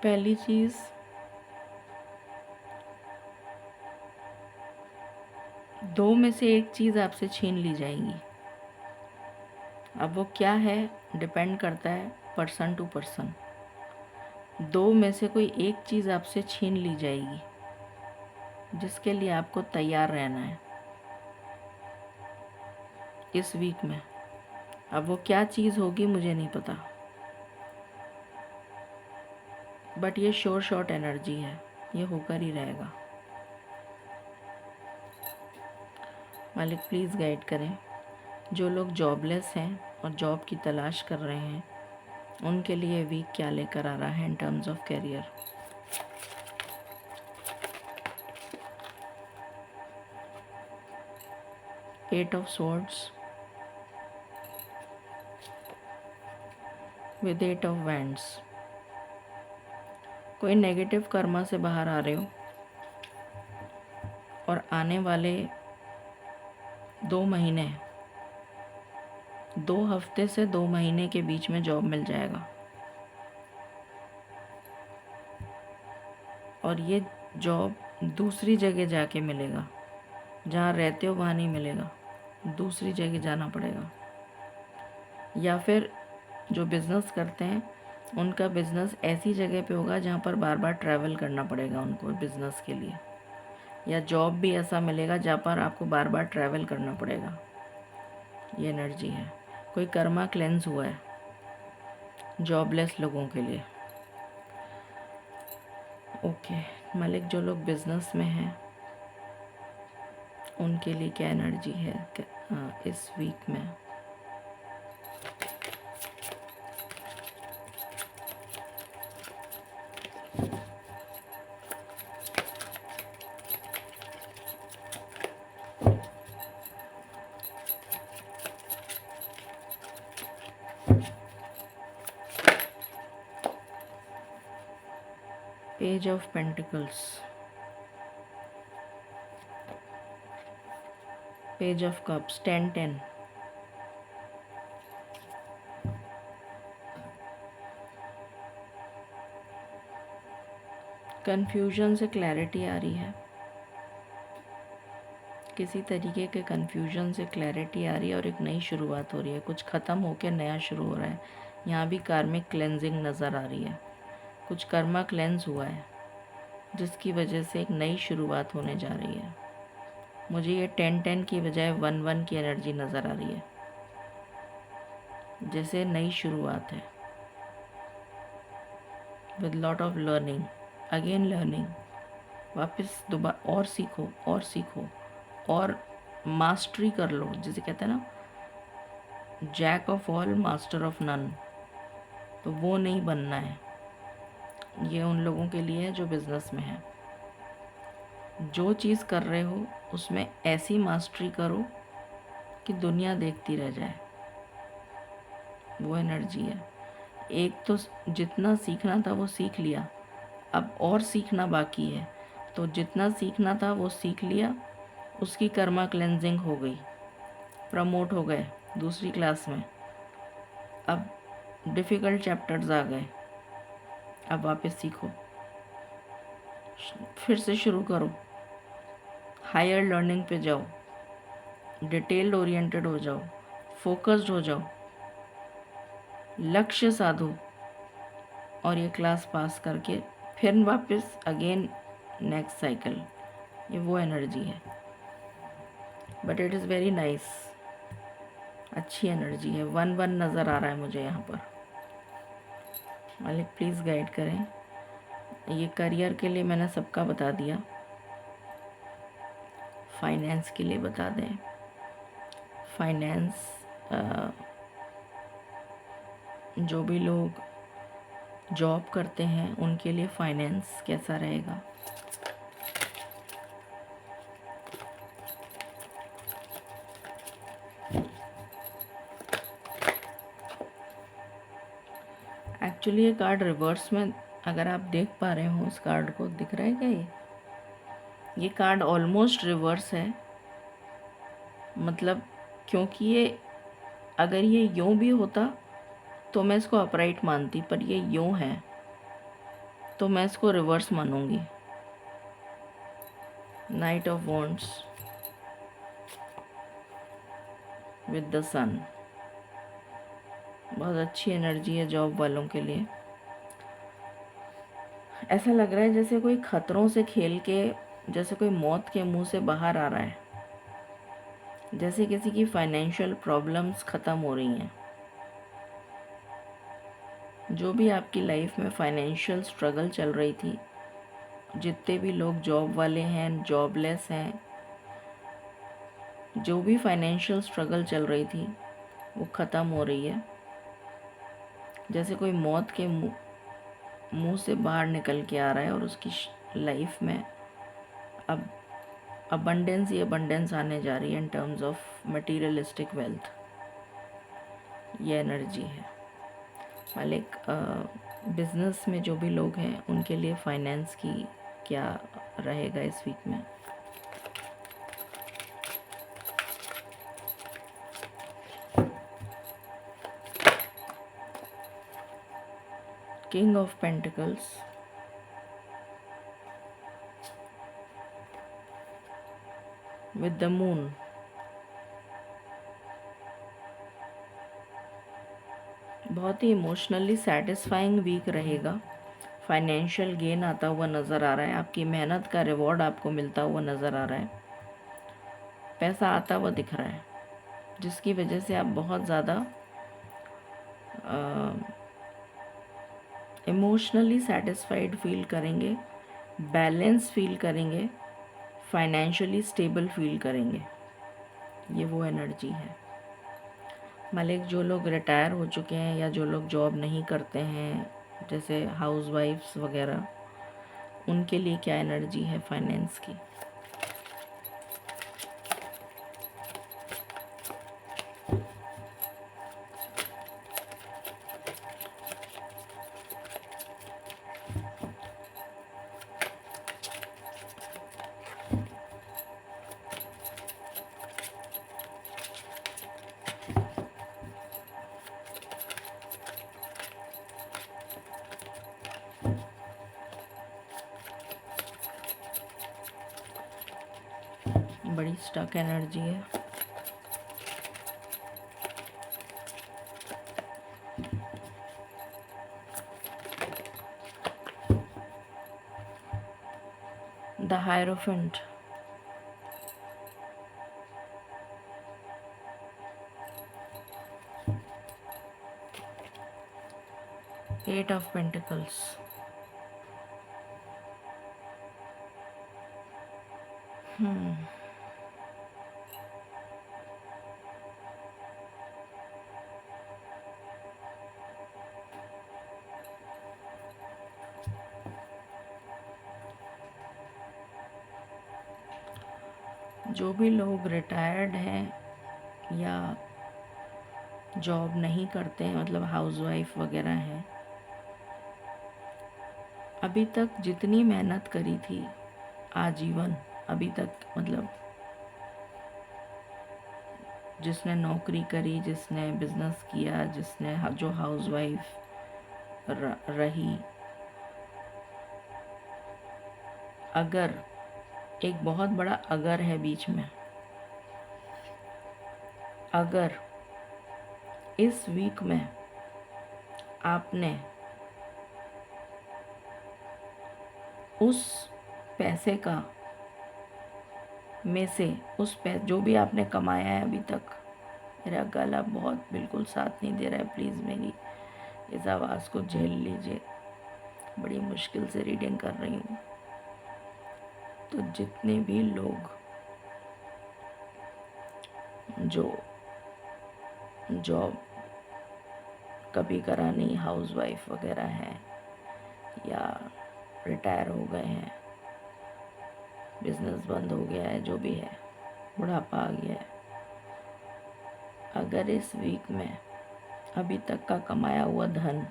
पहली चीज़ दो में से एक चीज़ आपसे छीन ली जाएगी। अब वो क्या है डिपेंड करता है पर्सन टू पर्सन। दो में से कोई एक चीज़ आपसे छीन ली जाएगी जिसके लिए आपको तैयार रहना है इस वीक में। अब वो क्या चीज़ होगी मुझे नहीं पता, बट ये शॉर्ट एनर्जी है, ये होकर ही रहेगा। मालिक प्लीज़ गाइड करें। जो लोग जॉबलेस हैं और जॉब की तलाश कर रहे हैं उनके लिए वीक क्या लेकर आ रहा है in terms of career. Eight of swords with eight of wands. कोई नेगेटिव कर्मा से बाहर आ रहे हो और आने वाले 2 महीने, 2 हफ्ते से 2 महीने के बीच में जॉब मिल जाएगा। और ये जॉब दूसरी जगह जाके मिलेगा, जहाँ रहते हो वहाँ नहीं मिलेगा, दूसरी जगह जाना पड़ेगा। या फिर जो बिज़नेस करते हैं उनका बिज़नेस ऐसी जगह पे होगा जहाँ पर बार बार ट्रैवल करना पड़ेगा उनको बिज़नेस के लिए, या जॉब भी ऐसा मिलेगा जहाँ पर आपको बार बार ट्रैवल करना पड़ेगा। ये एनर्जी है। कोई कर्मा क्लेंस हुआ है जॉबलेस लोगों के लिए। ओके मालिक, जो लोग बिज़नेस में हैं उनके लिए क्या एनर्जी है इस वीक में। Page of pentacles, page of cups, 10-10। Confusion से क्लैरिटी आ रही है, किसी तरीके के कन्फ्यूजन से क्लैरिटी आ रही है और एक नई शुरुआत हो रही है। कुछ ख़त्म होकर नया शुरू हो रहा है। यहाँ भी कार्मिक क्लेंजिंग नज़र आ रही है। कुछ कर्मा क्लेंस हुआ है जिसकी वजह से एक नई शुरुआत होने जा रही है। मुझे ये 10-10 की बजाय 1-1 की एनर्जी नज़र आ रही है, जैसे नई शुरुआत है with lot of learning, again learning. वापस दोबारा और सीखो और सीखो और मास्टरी कर लो, जिसे कहते हैं ना jack of all master of none. तो वो नहीं बनना है। ये उन लोगों के लिए है जो बिज़नेस में है। जो चीज़ कर रहे हो उसमें ऐसी मास्टरी करो कि दुनिया देखती रह जाए। वो एनर्जी है। एक तो जितना सीखना था वो सीख लिया, अब और सीखना बाकी है। तो जितना सीखना था वो सीख लिया, उसकी कर्मा क्लेंजिंग हो गई, प्रमोट हो गए दूसरी क्लास में। अब डिफ़िकल्ट चैप्टर्स आ गए, अब वापस सीखो, फिर से शुरू करो, हायर लर्निंग पे जाओ, डिटेल्ड ओरिएंटेड हो जाओ, फोकस्ड हो जाओ, लक्ष्य साधो, और ये क्लास पास करके फिर वापस अगेन नेक्स्ट साइकिल। ये वो एनर्जी है, but it is very nice, अच्छी एनर्जी है। 1-1 नज़र आ रहा है मुझे यहाँ पर। मालिक प्लीज़ गाइड करें। ये करियर के लिए मैंने सबका बता दिया, फाइनेंस के लिए बता दें। फाइनेंस, जो भी लोग जॉब करते हैं उनके लिए फाइनेंस कैसा रहेगा। एक्चुअली ये कार्ड रिवर्स में, अगर आप देख पा रहे हो, इस कार्ड को दिख रहा है क्या? ये कार्ड ऑलमोस्ट रिवर्स है, मतलब क्योंकि ये, अगर ये यूँ भी होता तो मैं इसको अपराइट मानती, पर ये यूँ है तो मैं इसको रिवर्स मानूंगी। Knight of wands with the sun, बहुत अच्छी एनर्जी है जॉब वालों के लिए। ऐसा लग रहा है जैसे कोई खतरों से खेल के, जैसे कोई मौत के मुंह से बाहर आ रहा है, जैसे किसी की फाइनेंशियल प्रॉब्लम्स ख़त्म हो रही हैं। जो भी आपकी लाइफ में फाइनेंशियल स्ट्रगल चल रही थी, जितने भी लोग जॉब वाले हैं, जॉबलेस हैं, जो भी फाइनेंशियल स्ट्रगल चल रही थी वो ख़त्म हो रही है। जैसे कोई मौत के मुंह से बाहर निकल के आ रहा है और उसकी लाइफ में अब अबंडेंस ही अबंडेंस आने जा रही है in terms of materialistic wealth. ये एनर्जी है। मालिक, बिज़नेस में जो भी लोग हैं उनके लिए फाइनेंस की क्या रहेगा इस वीक में? King of pentacles, with the moon, बहुत ही इमोशनली सेटिस्फाइंग वीक रहेगा। फाइनेंशियल गेन आता हुआ नज़र आ रहा है, आपकी मेहनत का रिवॉर्ड आपको मिलता हुआ नज़र आ रहा है, पैसा आता हुआ दिख रहा है, जिसकी वजह से आप बहुत ज़्यादा इमोशनली सेटिस्फाइड फील करेंगे, बैलेंस फील करेंगे, फाइनेंशियली स्टेबल फील करेंगे। ये वो एनर्जी है। मालिक, जो लोग रिटायर हो चुके हैं या जो लोग जॉब नहीं करते हैं, जैसे हाउसवाइफ्स वगैरह, उनके लिए क्या एनर्जी है फाइनेंस की? बड़ी स्टक एनर्जी है। The hierophant, eight of pentacles, जो भी लोग रिटायर्ड हैं या जॉब नहीं करते हैं, मतलब हाउसवाइफ वगैरह हैं, अभी तक जितनी मेहनत करी थी आजीवन अभी तक, मतलब जिसने नौकरी करी, जिसने बिजनेस किया, जिसने जो हाउसवाइफ रही, अगर एक बहुत बड़ा अगर है बीच में, अगर इस वीक में आपने उस पैसे का में से जो भी आपने कमाया है अभी तक, मेरा गला बहुत बिल्कुल साथ नहीं दे रहा है, प्लीज़ मेरी इस आवाज़ को झेल लीजिए, बड़ी मुश्किल से रीडिंग कर रही हूँ। तो जितने भी लोग जो जॉब कभी करा नहीं, हाउसवाइफ वगैरह हैं या रिटायर हो गए हैं, बिजनेस बंद हो गया है, जो भी है, बुढ़ापा आ गया है, अगर इस वीक में अभी तक का कमाया हुआ धन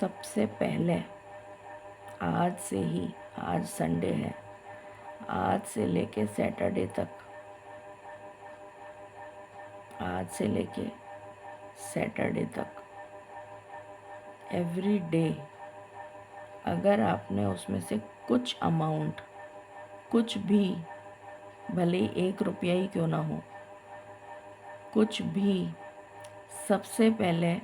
सबसे पहले आज से ही, आज संडे है, आज से लेके सैटरडे तक, आज से लेके सैटरडे तक एवरी डे अगर आपने उसमें से कुछ अमाउंट, कुछ भी, भले 1 रुपया ही क्यों ना हो, कुछ भी सबसे पहले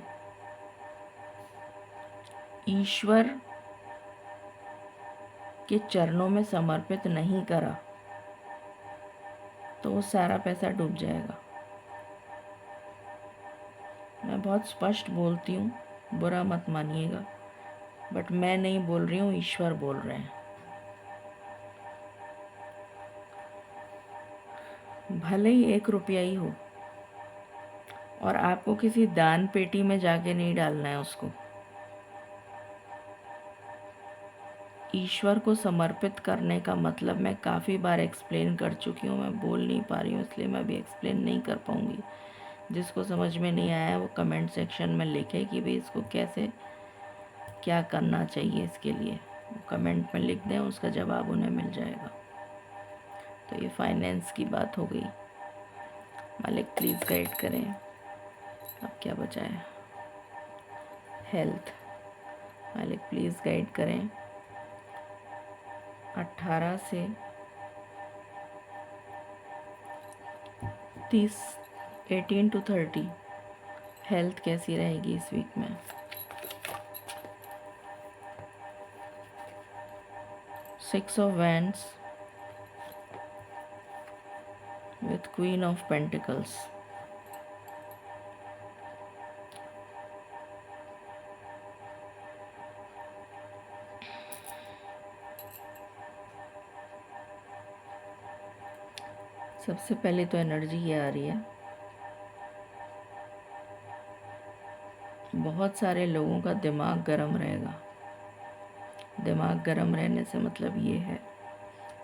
ईश्वर के चरणों में समर्पित नहीं करा तो वो सारा पैसा डूब जाएगा। मैं बहुत स्पष्ट बोलती हूँ, बुरा मत मानिएगा, बट मैं नहीं बोल रही हूँ, ईश्वर बोल रहे हैं। भले ही 1 रुपया ही हो, और आपको किसी दान पेटी में जाके नहीं डालना है उसको, ईश्वर को समर्पित करने का मतलब मैं काफ़ी बार एक्सप्लेन कर चुकी हूँ, मैं बोल नहीं पा रही हूँ, इसलिए मैं अभी एक्सप्लेन नहीं कर पाऊँगी। जिसको समझ में नहीं आया वो कमेंट सेक्शन में लिखे कि भाई इसको कैसे, क्या करना चाहिए इसके लिए, कमेंट में लिख दें, उसका जवाब उन्हें मिल जाएगा। तो ये फाइनेंस की बात हो गई। मालिक प्लीज़ गाइड करें, अब क्या बचा है। हेल्थ, मालिक प्लीज़ गाइड करें। 18 से 30, 18 to 30 हेल्थ कैसी रहेगी इस वीक में। Six of Wands with Queen of Pentacles. सबसे पहले तो एनर्जी ये आ रही है, बहुत सारे लोगों का दिमाग गर्म रहेगा। दिमाग गर्म रहने से मतलब ये है,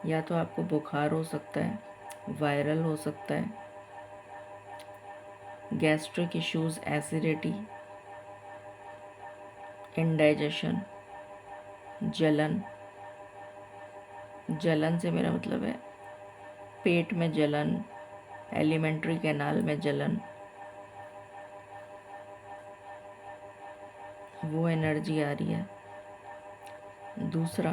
या तो आपको बुखार हो सकता है, वायरल हो सकता है, गैस्ट्रिक इश्यूज, एसिडिटी, इंडाइजेशन, जलन। जलन से मेरा मतलब है पेट में जलन, एलिमेंट्री कैनाल में जलन, वो एनर्जी आ रही है। दूसरा,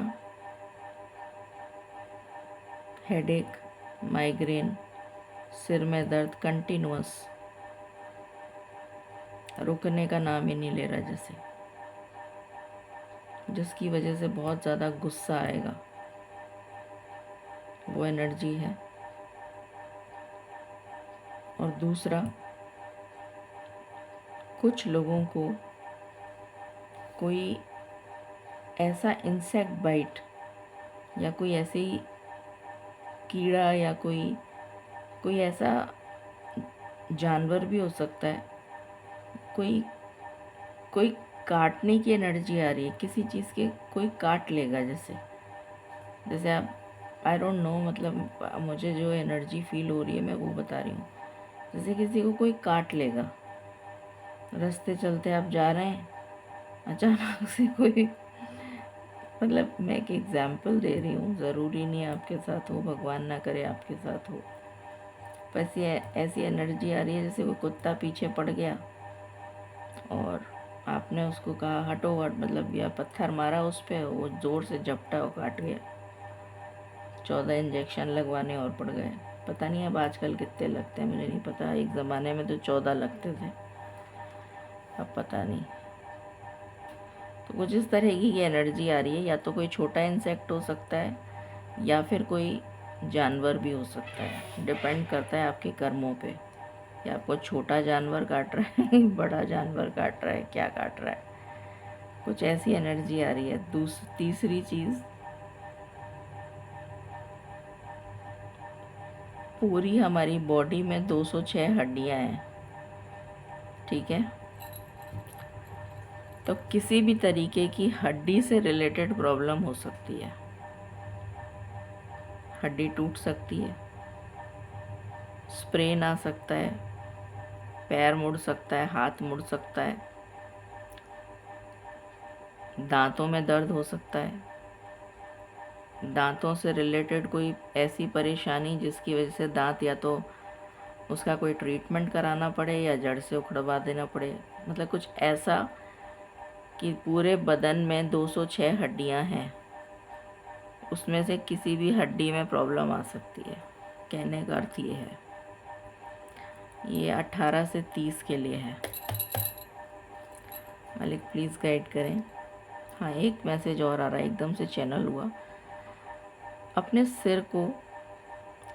हेडेक, माइग्रेन, सिर में दर्द कंटिन्यूअस, रुकने का नाम ही नहीं ले रहा, जैसे जिसकी वजह से बहुत ज़्यादा गुस्सा आएगा, वो एनर्जी है। और दूसरा, कुछ लोगों को कोई ऐसा इंसेक्ट बाइट या कोई ऐसी कीड़ा या कोई ऐसा जानवर भी हो सकता है, कोई काटने की एनर्जी आ रही है, किसी चीज़ के कोई काट लेगा, जैसे आप, आई डोंट नो, मतलब मुझे जो एनर्जी फील हो रही है मैं वो बता रही हूँ। जैसे किसी को कोई काट लेगा, रास्ते चलते आप जा रहे हैं, अचानक से कोई मतलब मैं एक एग्ज़ाम्पल दे रही हूँ, ज़रूरी नहीं आपके साथ हो, भगवान ना करे आपके साथ हो। बस ये ऐसी एनर्जी आ रही है जैसे कोई कुत्ता पीछे पड़ गया और आपने उसको कहा हटो हट, मतलब या पत्थर मारा उस पर, वो ज़ोर से झपटा और काट गया। 14 इंजेक्शन लगवाने और पड़ गए। पता नहीं अब आजकल कितने लगते हैं, मुझे नहीं पता। एक ज़माने में तो 14 लगते थे, अब पता नहीं। तो कुछ इस तरह की एनर्जी आ रही है, या तो कोई छोटा इंसेक्ट हो सकता है या फिर कोई जानवर भी हो सकता है। डिपेंड करता है आपके कर्मों पे कि आपको छोटा जानवर काट रहा है बड़ा जानवर काट रहा है, क्या काट रहा है। कुछ ऐसी एनर्जी आ रही है। तीसरी चीज़, पूरी हमारी बॉडी में 206 हड्डियाँ हैं, ठीक है। तो किसी भी तरीके की हड्डी से रिलेटेड प्रॉब्लम हो सकती है। हड्डी टूट सकती है, स्प्रेन आ सकता है, पैर मुड़ सकता है, हाथ मुड़ सकता है, दांतों में दर्द हो सकता है, दांतों से रिलेटेड कोई ऐसी परेशानी जिसकी वजह से दांत या तो उसका कोई ट्रीटमेंट कराना पड़े या जड़ से उखड़वा देना पड़े। मतलब कुछ ऐसा कि पूरे बदन में 206 हड्डियां हैं, उसमें से किसी भी हड्डी में प्रॉब्लम आ सकती है। कहने का अर्थ ये है। ये 18 से 30 के लिए है। मालिक प्लीज़ गाइड करें। हाँ, एक मैसेज और आ रहा है, एकदम से चैनल हुआ। अपने सिर को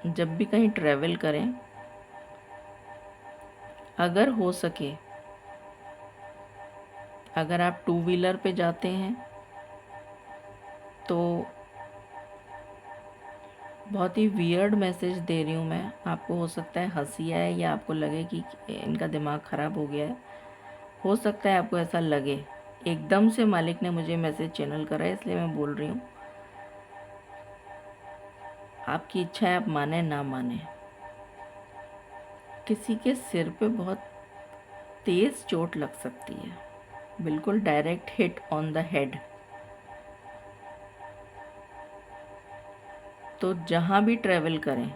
जब भी कहीं ट्रैवल करें, अगर हो सके, अगर आप 2 व्हीलर पे जाते हैं तो बहुत ही वियर्ड मैसेज दे रही हूँ मैं आपको। हो सकता है हंसी आए या आपको लगे कि इनका दिमाग ख़राब हो गया है। हो सकता है आपको ऐसा लगे। एकदम से मालिक ने मुझे मैसेज चैनल करा है, इसलिए मैं बोल रही हूँ। आपकी इच्छा है, आप माने ना माने। किसी के सिर पे बहुत तेज़ चोट लग सकती है, बिल्कुल direct hit on the head. तो जहाँ भी ट्रैवल करें,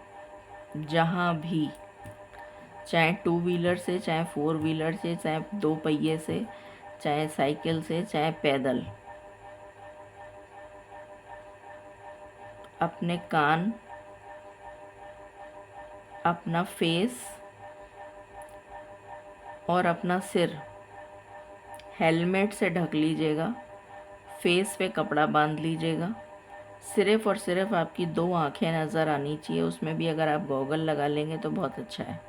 जहाँ भी, चाहे 2 व्हीलर से, चाहे 4 व्हीलर से, चाहे 2 पहिए से, चाहे साइकिल से, चाहे पैदल, अपने कान, अपना फेस और अपना सिर हेलमेट से ढक लीजिएगा। फेस पे कपड़ा बांध लीजिएगा। सिर्फ़ और सिर्फ आपकी 2 आँखें नज़र आनी चाहिए, उसमें भी अगर आप गॉगल लगा लेंगे तो बहुत अच्छा है।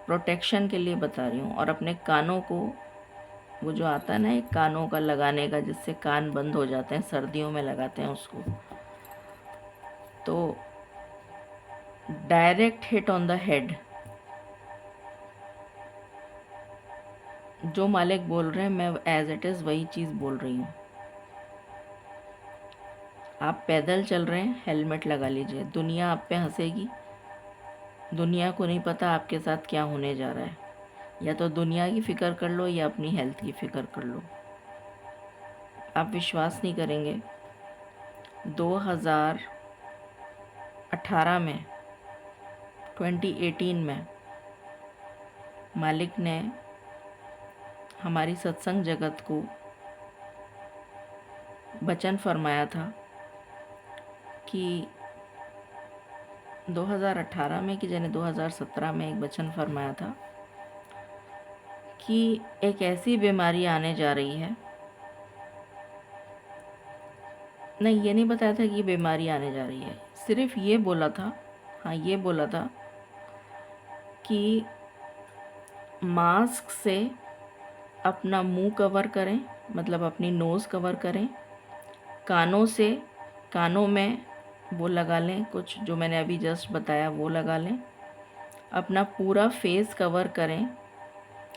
प्रोटेक्शन के लिए बता रही हूँ। और अपने कानों को, वो जो आता है ना एक कानों का लगाने का, जिससे कान बंद हो जाते हैं, सर्दियों में लगाते हैं उसको, तो direct hit on the head. जो मालिक बोल रहे हैं, मैं एज इट इज़ वही चीज़ बोल रही हूँ। आप पैदल चल रहे हैं, हेलमेट लगा लीजिए। दुनिया आप पे हंसेगी, दुनिया को नहीं पता आपके साथ क्या होने जा रहा है। या तो दुनिया की फ़िक्र कर लो या अपनी हेल्थ की फ़िक्र कर लो। आप विश्वास नहीं करेंगे, 2018 में, 2018 में मालिक ने हमारी सत्संग जगत को वचन फरमाया था कि 2018 में कि जाने 2017 में एक वचन फरमाया था कि एक ऐसी बीमारी आने जा रही है। नहीं, ये नहीं बताया था कि ये बीमारी आने जा रही है, सिर्फ ये बोला था, हाँ ये बोला था कि मास्क से अपना मुंह कवर करें, मतलब अपनी नोज़ कवर करें। कानों से, कानों में वो लगा लें, कुछ जो मैंने अभी जस्ट बताया वो लगा लें। अपना पूरा फेस कवर करें।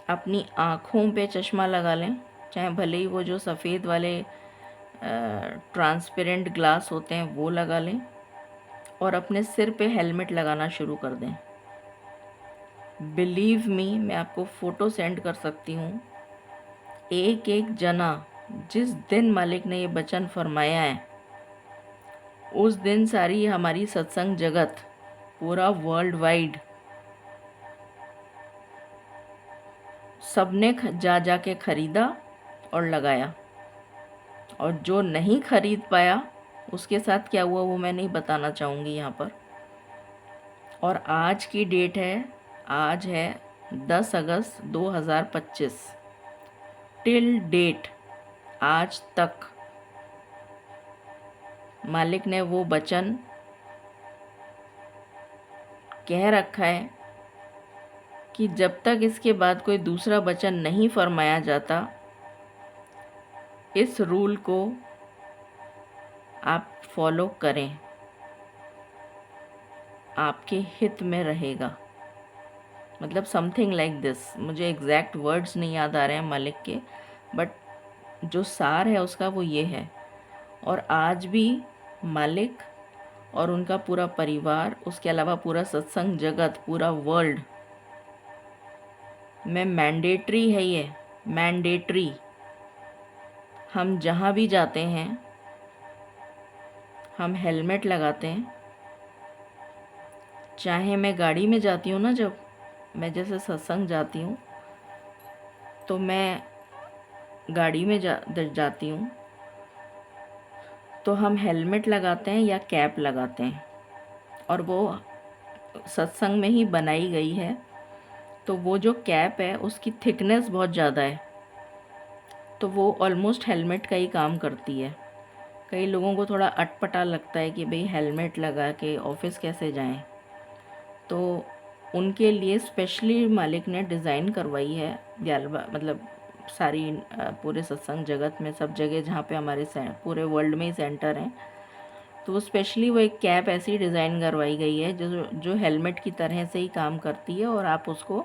अपनी आँखों पे चश्मा लगा लें, चाहे भले ही वो जो सफ़ेद वाले ट्रांसपेरेंट ग्लास होते हैं वो लगा लें। और अपने सिर पे हेलमेट लगाना शुरू कर दें। बिलीव मी, मैं आपको फ़ोटो सेंड कर सकती हूँ। एक एक जना जिस दिन मालिक ने ये वचन फरमाया है, उस दिन सारी हमारी सत्संग जगत, पूरा वर्ल्ड वाइड, सबने जा जा के खरीदा और लगाया। और जो नहीं खरीद पाया उसके साथ क्या हुआ वो मैं नहीं बताना चाहूँगी यहाँ पर। और आज की डेट है, आज है 10 अगस्त 2025। टिल डेट, आज तक मालिक ने वो वचन कह रखा है कि जब तक इसके बाद कोई दूसरा वचन नहीं फरमाया जाता, इस रूल को आप फॉलो करें, आपके हित में रहेगा। मतलब समथिंग लाइक दिस। मुझे एग्जैक्ट वर्ड्स नहीं याद आ रहे हैं मालिक के, बट जो सार है उसका वो ये है। और आज भी मालिक और उनका पूरा परिवार, उसके अलावा पूरा सत्संग जगत, पूरा वर्ल्ड में मैंडेटरी है ये, मैंडेटरी। हम जहाँ भी जाते हैं हम हेलमेट लगाते हैं। चाहे मैं गाड़ी में जाती हूँ ना, जब मैं जैसे सत्संग जाती हूँ तो मैं गाड़ी में जाती हूँ तो हम हेलमेट लगाते हैं या कैप लगाते हैं, और वो सत्संग में ही बनाई गई है। तो वो जो कैप है उसकी थिकनेस बहुत ज़्यादा है, तो वो ऑलमोस्ट हेलमेट का ही काम करती है। कई लोगों को थोड़ा अटपटा लगता है कि भाई हेलमेट लगा के ऑफिस कैसे जाएं, तो उनके लिए स्पेशली मालिक ने डिज़ाइन करवाई है मतलब सारी पूरे सत्संग जगत में, सब जगह जहाँ पे हमारे पूरे वर्ल्ड में ही सेंटर हैं, तो वो स्पेशली वो एक कैप ऐसी डिज़ाइन करवाई गई है जो हेलमेट की तरह से ही काम करती है, और आप उसको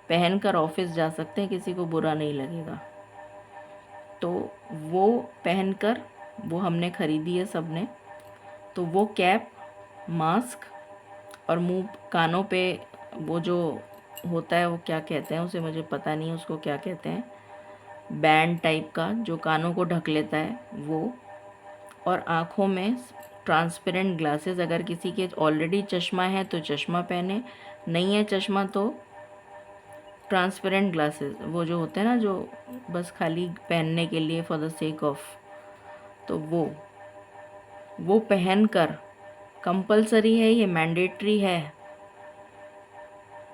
पहनकर ऑफिस जा सकते हैं, किसी को बुरा नहीं लगेगा। तो वो पहनकर वो हमने ख़रीदी है सब ने। तो वो कैप, मास्क और मुंह कानों पे वो जो होता है वो क्या कहते हैं उसे, मुझे पता नहीं उसको क्या कहते हैं, बैंड टाइप का जो कानों को ढक लेता है वो, और आँखों में ट्रांसपेरेंट ग्लासेस। अगर किसी के ऑलरेडी चश्मा है तो चश्मा पहने, नहीं है चश्मा तो ट्रांसपेरेंट ग्लासेस, वो जो होते हैं ना जो बस खाली पहनने के लिए फॉर द सेक ऑफ, तो वो पहनकर, कंपलसरी है ये, मैंडेटरी है,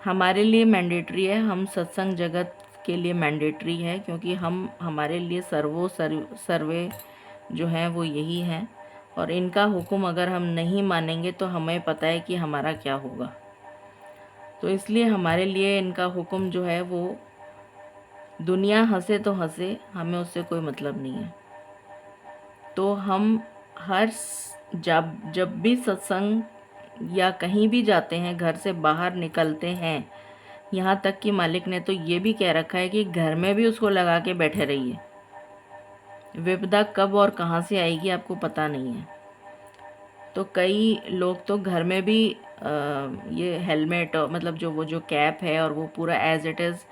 हमारे लिए मैंडेटरी है, हम सत्संग जगत के लिए मैंडेटरी है, क्योंकि हमारे लिए सर्वे जो हैं वो यही हैं। और इनका हुक्म अगर हम नहीं मानेंगे तो हमें पता है कि हमारा क्या होगा। तो इसलिए हमारे लिए इनका हुक्म जो है वो, दुनिया हंसे तो हंसे, हमें उससे कोई मतलब नहीं है। तो हम जब भी सत्संग या कहीं भी जाते हैं, घर से बाहर निकलते हैं, यहाँ तक कि मालिक ने तो ये भी कह रखा है कि घर में भी उसको लगा के बैठे रहिए। विपदा कब और कहाँ से आएगी आपको पता नहीं है। तो कई लोग तो घर में भी ये हेलमेट, मतलब वो जो कैप है और वो पूरा एज इट इज़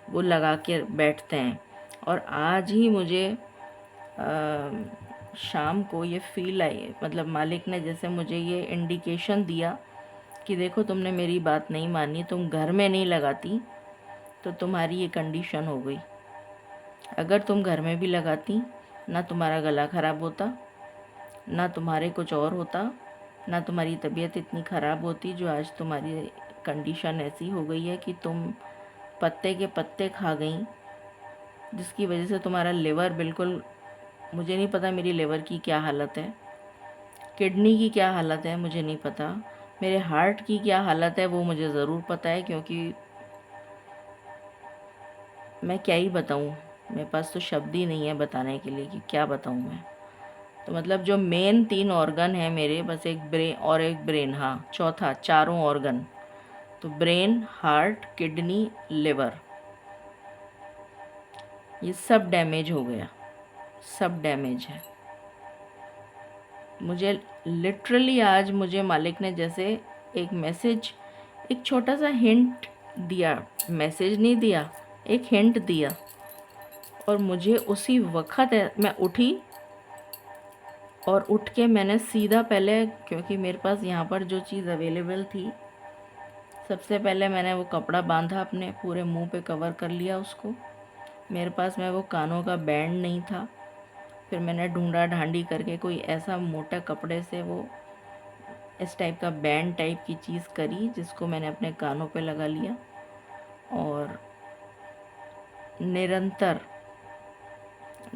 वो लगा के बैठते हैं। और आज ही मुझे शाम को ये फील आई, मतलब मालिक ने जैसे मुझे ये इंडिकेशन दिया कि देखो तुमने मेरी बात नहीं मानी, तुम घर में नहीं लगाती तो तुम्हारी ये कंडीशन हो गई। अगर तुम घर में भी लगाती, ना तुम्हारा गला ख़राब होता, ना तुम्हारे कुछ और होता, ना तुम्हारी तबीयत इतनी ख़राब होती जो आज तुम्हारी कंडीशन ऐसी हो गई है कि तुम पत्ते के पत्ते खा गई, जिसकी वजह से तुम्हारा लिवर बिल्कुल, मुझे नहीं पता मेरी लिवर की क्या हालत है, किडनी की क्या हालत है मुझे नहीं पता, मेरे हार्ट की क्या हालत है वो मुझे ज़रूर पता है, क्योंकि मैं क्या ही बताऊँ, मेरे पास तो शब्द ही नहीं है बताने के लिए कि क्या बताऊँ मैं। तो मतलब जो मेन 3 ऑर्गन है मेरे, बस एक ब्रेन, हाँ चौथा, चारों ऑर्गन, तो ब्रेन, हार्ट, किडनी, लिवर, ये सब डैमेज हो गया, सब डैमेज है। मुझे लिटरली आज मुझे मालिक ने जैसे एक मैसेज, एक छोटा सा हिंट दिया, मैसेज नहीं दिया, एक हिंट दिया, और मुझे उसी वक़्त मैं उठी और उठ के मैंने सीधा पहले, क्योंकि मेरे पास यहाँ पर जो चीज़ अवेलेबल थी, सबसे पहले मैंने वो कपड़ा बांधा, अपने पूरे मुंह पे कवर कर लिया उसको। मेरे पास में वो कानों का बैंड नहीं था। फिर मैंने ढूंढा ढांडी करके कोई ऐसा मोटा कपड़े से वो इस टाइप का बैंड टाइप की चीज़ करी, जिसको मैंने अपने कानों पे लगा लिया। और निरंतर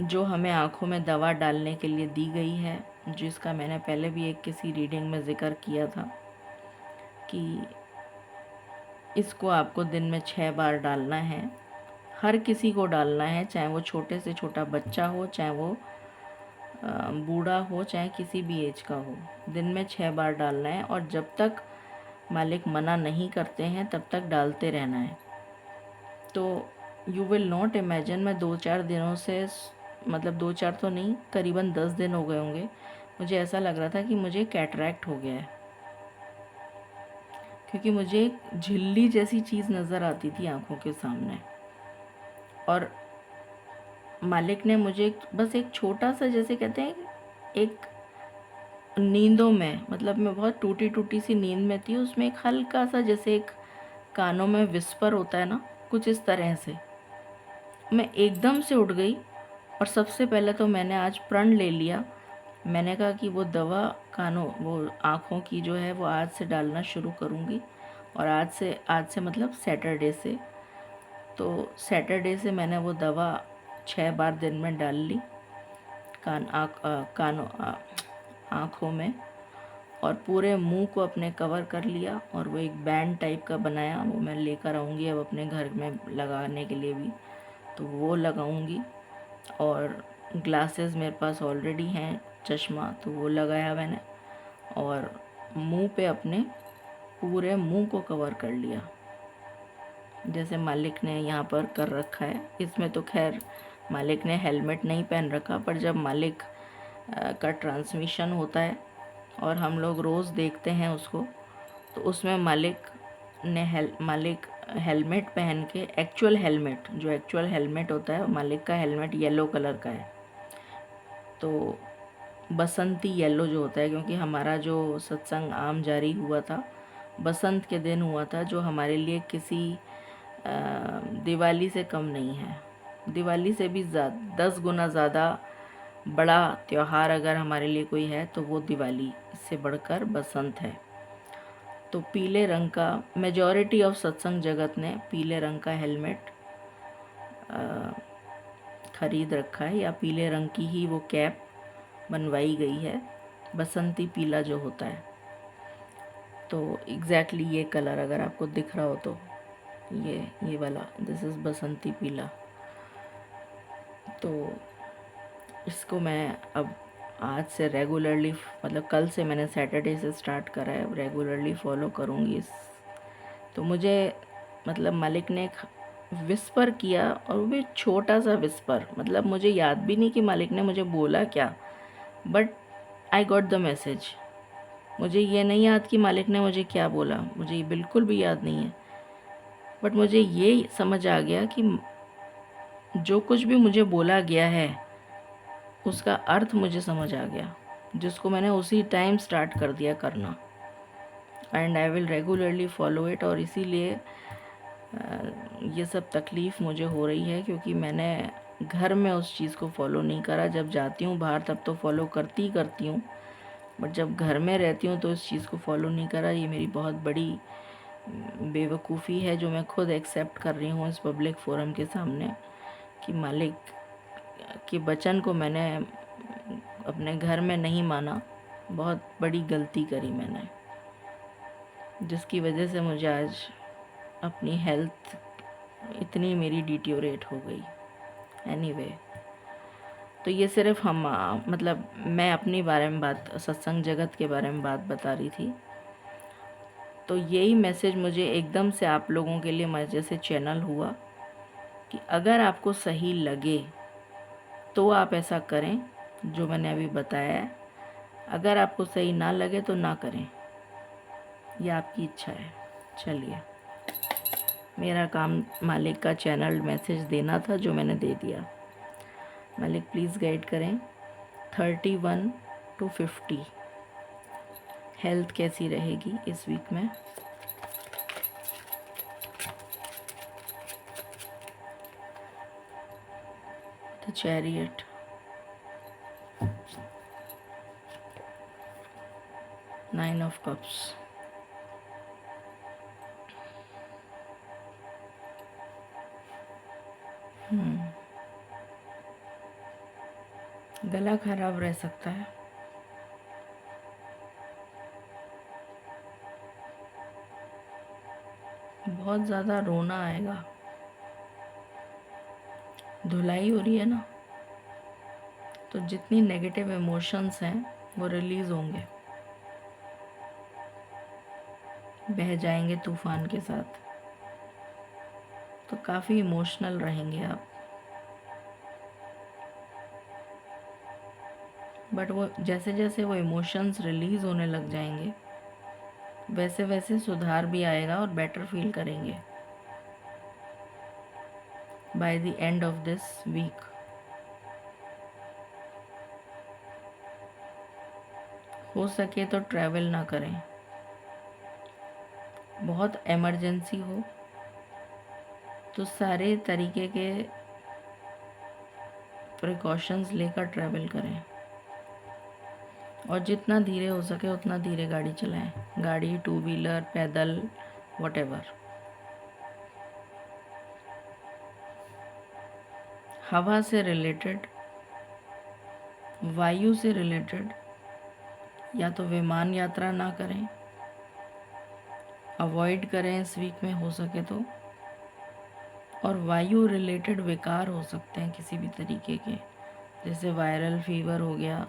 जो हमें आँखों में दवा डालने के लिए दी गई है, जिसका मैंने पहले भी एक किसी रीडिंग में ज़िक्र किया था कि इसको आपको दिन में 6 बार डालना है। हर किसी को डालना है, चाहे वो छोटे से छोटा बच्चा हो, चाहे वो बूढ़ा हो, चाहे किसी भी एज का हो। दिन में 6 बार डालना है और जब तक मालिक मना नहीं करते हैं तब तक डालते रहना है। तो यू विल नॉट इमेजिन, मैं 2-4 दिनों से, मतलब 2-4 तो नहीं, करीबन 10 दिन हो गए होंगे, मुझे ऐसा लग रहा था कि मुझे कैटरैक्ट हो गया है, क्योंकि मुझे एक झिल्ली जैसी चीज़ नज़र आती थी आँखों के सामने। और मालिक ने मुझे बस एक छोटा सा, जैसे कहते हैं, एक नींदों में, मतलब मैं बहुत टूटी टूटी सी नींद में थी, उसमें एक हल्का सा, जैसे एक कानों में विस्पर होता है ना, कुछ इस तरह से मैं एकदम से उठ गई। और सबसे पहले तो मैंने आज प्रण ले लिया। मैंने कहा कि वो दवा कानों, वो आँखों की जो है, वो आज से डालना शुरू करूँगी। और आज से मतलब सैटरडे से, तो सैटरडे से मैंने वो दवा 6 बार दिन में डाल ली आँखों में, और पूरे मुंह को अपने कवर कर लिया। और वो एक बैंड टाइप का बनाया, वो मैं लेकर आऊँगी अब अपने घर में लगाने के लिए भी, तो वो लगाऊँगी। और ग्लासेस मेरे पास ऑलरेडी हैं, चश्मा, तो वो लगाया मैंने। और मुंह पे अपने पूरे मुंह को कवर कर लिया, जैसे मालिक ने यहाँ पर कर रखा है। इसमें तो खैर मालिक ने हेलमेट नहीं पहन रखा, पर जब मालिक का ट्रांसमिशन होता है और हम लोग रोज़ देखते हैं उसको, तो उसमें मालिक हेलमेट पहन के, एक्चुअल हेलमेट होता है, मालिक का हेलमेट येलो कलर का है, तो बसंती येलो जो होता है, क्योंकि हमारा जो सत्संग आम जारी हुआ था बसंत के दिन हुआ था, जो हमारे लिए किसी दिवाली से कम नहीं है। दिवाली से भी 10 गुना ज़्यादा बड़ा त्यौहार अगर हमारे लिए कोई है तो वो दिवाली, इससे बढ़कर बसंत है। तो पीले रंग का, मेजॉरिटी ऑफ सत्संग जगत ने पीले रंग का हेलमेट खरीद रखा है, या पीले रंग की ही वो कैप बनवाई गई है, बसंती पीला जो होता है। तो एग्जैक्टली ये कलर अगर आपको दिख रहा हो तो ये वाला, दिस इज़ बसंती पीला। तो इसको मैं अब आज से रेगुलरली, मतलब कल से मैंने सैटरडे से स्टार्ट करा है, रेगुलरली फॉलो करूँगी इस। तो मुझे, मतलब मालिक ने एक विस्पर किया, और वो भी छोटा सा विस्पर, मतलब मुझे याद भी नहीं कि मालिक ने मुझे बोला क्या, but I got the message. मुझे ये नहीं याद कि मालिक ने मुझे क्या बोला, मुझे ये बिल्कुल भी याद नहीं है, बट मुझे ये समझ आ गया कि जो कुछ भी मुझे बोला गया है उसका अर्थ मुझे समझ आ गया, जिसको मैंने उसी टाइम स्टार्ट कर दिया करना, and I will regularly follow it. और इसीलिए ये सब तकलीफ़ मुझे हो रही है, क्योंकि मैंने घर में उस चीज़ को फॉलो नहीं करा। जब जाती हूँ बाहर तब तो फॉलो करती हूँ, बट जब घर में रहती हूँ तो इस चीज़ को फॉलो नहीं करा। ये मेरी बहुत बड़ी बेवकूफ़ी है, जो मैं खुद एक्सेप्ट कर रही हूँ इस पब्लिक फोरम के सामने, कि मालिक के वचन को मैंने अपने घर में नहीं माना। बहुत बड़ी गलती करी मैंने, जिसकी वजह से मुझे आज अपनी हेल्थ इतनी मेरी डिटीरियोरेट हो गई। एनीवे, तो ये सिर्फ मतलब मैं अपने बारे में बात, सत्संग जगत के बारे में बात बता रही थी। तो यही मैसेज मुझे एकदम से आप लोगों के लिए मज़े से चैनल हुआ कि अगर आपको सही लगे तो आप ऐसा करें जो मैंने अभी बताया है। अगर आपको सही ना लगे तो ना करें, यह आपकी इच्छा है। चलिए, मेरा काम मालिक का चैनल मैसेज देना था, जो मैंने दे दिया। मालिक प्लीज़ गाइड करें 31 to 50 हेल्थ कैसी रहेगी इस वीक में। The chariot, nine of cups, गला खराब रह सकता है। बहुत ज़्यादा रोना आएगा। धुलाई हो रही है ना, तो जितनी नेगेटिव इमोशंस हैं वो रिलीज़ होंगे, बह जाएंगे तूफान के साथ। तो काफ़ी इमोशनल रहेंगे आप। बट वो जैसे जैसे वो इमोशंस रिलीज़ होने लग जाएंगे वैसे वैसे सुधार भी आएगा और बेटर फील करेंगे by the end of this week. हो सके तो ट्रैवल ना करें। बहुत इमरजेंसी हो तो सारे तरीके के प्रिकॉशंस लेकर ट्रैवल करें, और जितना धीरे हो सके उतना धीरे गाड़ी चलाएं। गाड़ी, टू व्हीलर, पैदल, वॉटेवर। हवा से रिलेटेड, वायु से रिलेटेड या तो विमान यात्रा ना करें, अवॉइड करें इस वीक में हो सके तो। और वायु रिलेटेड विकार हो सकते हैं किसी भी तरीके के, जैसे वायरल फीवर हो गया।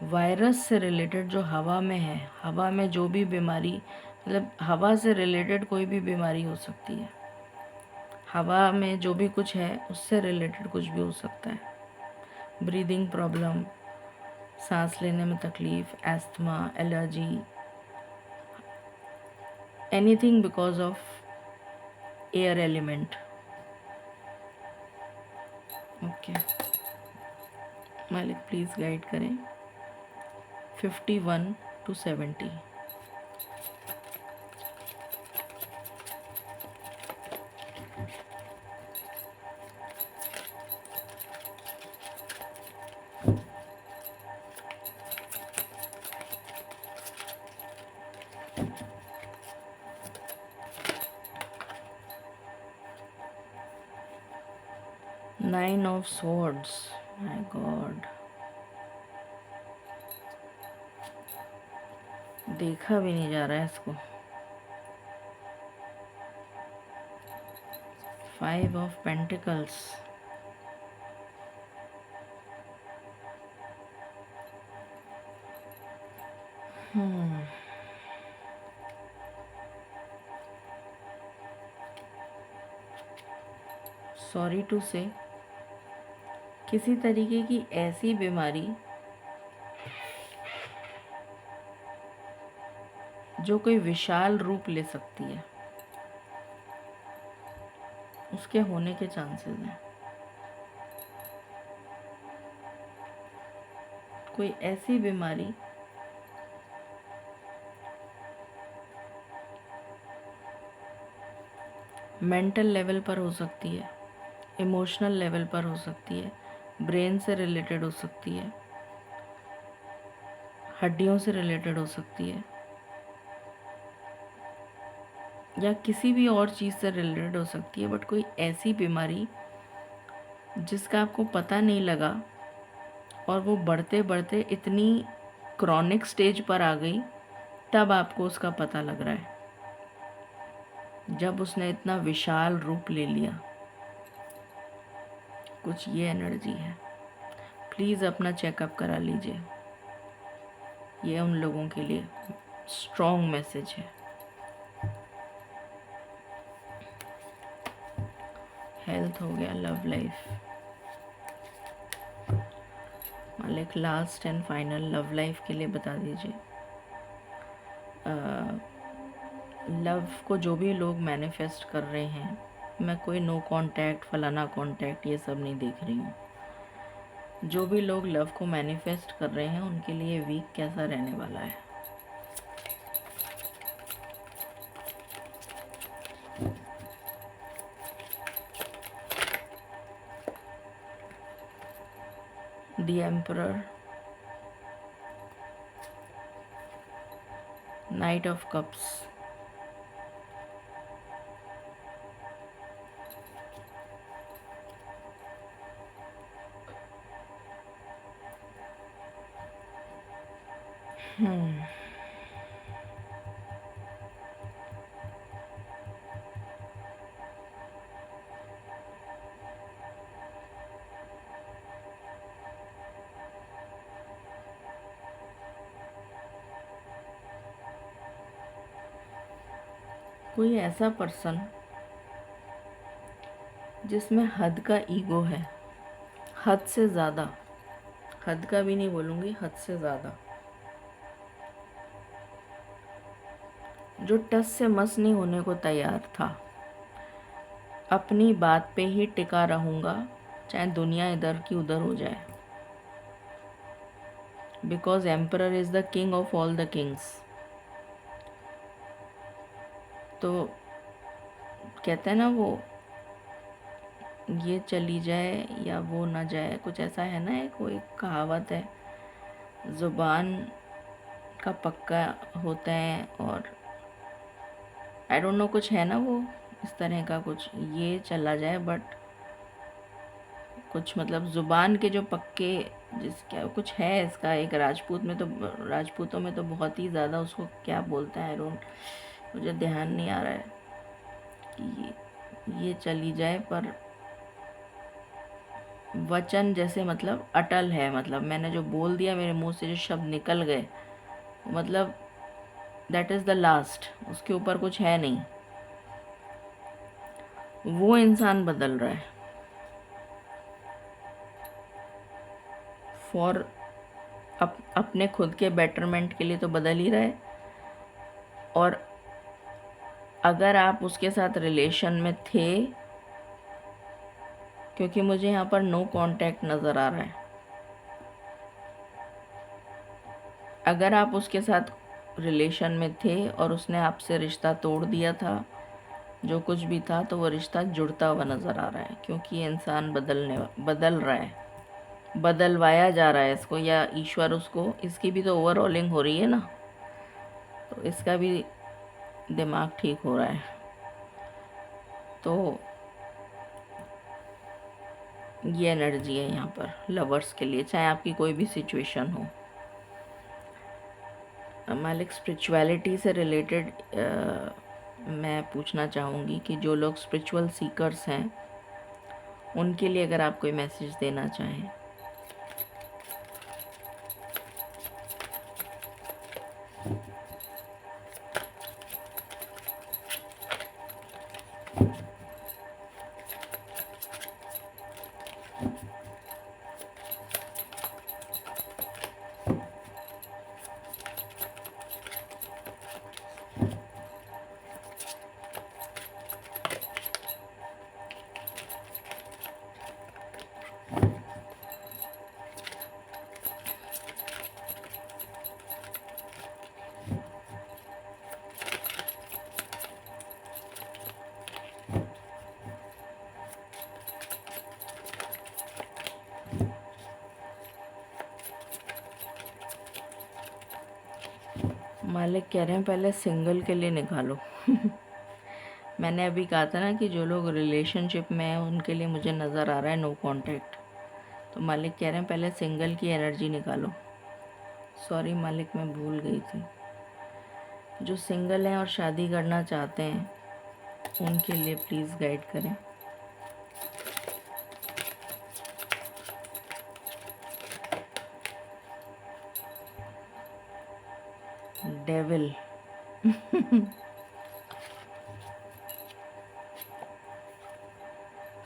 वायरस से रिलेटेड जो हवा में है, हवा में जो भी बीमारी, मतलब हवा से रिलेटेड कोई भी बीमारी हो सकती है। हवा में जो भी कुछ है उससे रिलेटेड कुछ भी हो सकता है। ब्रीदिंग प्रॉब्लम, सांस लेने में तकलीफ, asthma, allergy, anything because of air element. Okay, मालिक प्लीज़ गाइड करें 51 to 70। Nine of swords, my god, देखा भी नहीं जा रहा है इसको। Five of pentacles, sorry to say, किसी तरीके की ऐसी बीमारी जो कोई विशाल रूप ले सकती है, उसके होने के चांसेस हैं। कोई ऐसी बीमारी मेंटल लेवल पर हो सकती है, इमोशनल लेवल पर हो सकती है, ब्रेन से रिलेटेड हो सकती है, हड्डियों से रिलेटेड हो सकती है, या किसी भी और चीज़ से रिलेटेड हो सकती है। बट कोई ऐसी बीमारी जिसका आपको पता नहीं लगा और वो बढ़ते बढ़ते इतनी क्रॉनिक स्टेज पर आ गई, तब आपको उसका पता लग रहा है, जब उसने इतना विशाल रूप ले लिया। कुछ ये एनर्जी है। प्लीज़ अपना चेकअप करा लीजिए। ये उन लोगों के लिए स्ट्रॉन्ग मैसेज है। हेल्थ हो गया, लव लाइफ। मालिक last and final love life के लिए बता दीजिए। लव को जो भी लोग मैनिफेस्ट कर रहे हैं, मैं कोई नो कांटेक्ट, फलाना कांटेक्ट, ये सब नहीं देख रही हूँ। जो भी लोग लव को मैनिफेस्ट कर रहे हैं उनके लिए वीक कैसा रहने वाला है। The emperor, night of cups, कोई ऐसा पर्सन जिसमें हद का ईगो है, हद से ज़्यादा, हद का भी नहीं बोलूँगी, हद से ज़्यादा, जो टस से मस नहीं होने को तैयार था। अपनी बात पे ही टिका रहूँगा चाहे दुनिया इधर की उधर हो जाए, because emperor is the king of all the Kings. तो कहते हैं ना वो, ये चली जाए या वो ना जाए, कुछ ऐसा है ना, कोई कहावत है, ज़ुबान का पक्का होता है और आई डोंट नो, कुछ है ना वो इस तरह का, कुछ ये चला जाए बट कुछ मतलब ज़ुबान के जो पक्के, जिसका कुछ है इसका, एक राजपूत में तो, राजपूतों में तो बहुत ही ज़्यादा उसको क्या बोलता है, आई डोंट, मुझे ध्यान नहीं आ रहा है कि ये चली जाए पर वचन जैसे मतलब अटल है, मतलब मैंने जो बोल दिया, मेरे मुंह से जो शब्द निकल गए, मतलब दैट इज़ द लास्ट, उसके ऊपर कुछ है नहीं। वो इंसान बदल रहा है फॉर अपने खुद के बेटरमेंट के लिए तो बदल ही रहा है। और अगर आप उसके साथ रिलेशन में थे, क्योंकि मुझे यहाँ पर नो कांटेक्ट नज़र आ रहा है, अगर आप उसके साथ रिलेशन में थे और उसने आपसे रिश्ता तोड़ दिया था, जो कुछ भी था, तो वो रिश्ता जुड़ता हुआ नज़र आ रहा है, क्योंकि ये इंसान बदल रहा है, बदलवाया जा रहा है इसको, या ईश्वर उसको, इसकी भी तो ओवरऑलिंग हो रही है ना, तो इसका भी दिमाग ठीक हो रहा है। तो ये एनर्जी है यहाँ पर लवर्स के लिए, चाहे आपकी कोई भी सिचुएशन हो। मालिक स्पिरिचुअलिटी से रिलेटेड मैं पूछना चाहूँगी कि जो लोग स्पिरिचुअल सीकर्स हैं उनके लिए अगर आप कोई मैसेज देना चाहें। मालिक कह रहे हैं पहले सिंगल के लिए निकालो। मैंने अभी कहा था ना कि जो लोग रिलेशनशिप में हैं उनके लिए मुझे नज़र आ रहा है नो कांटेक्ट, तो मालिक कह रहे हैं पहले सिंगल की एनर्जी निकालो। सॉरी मालिक, मैं भूल गई थी। जो सिंगल हैं और शादी करना चाहते हैं उनके लिए प्लीज़ गाइड करें। डेविल।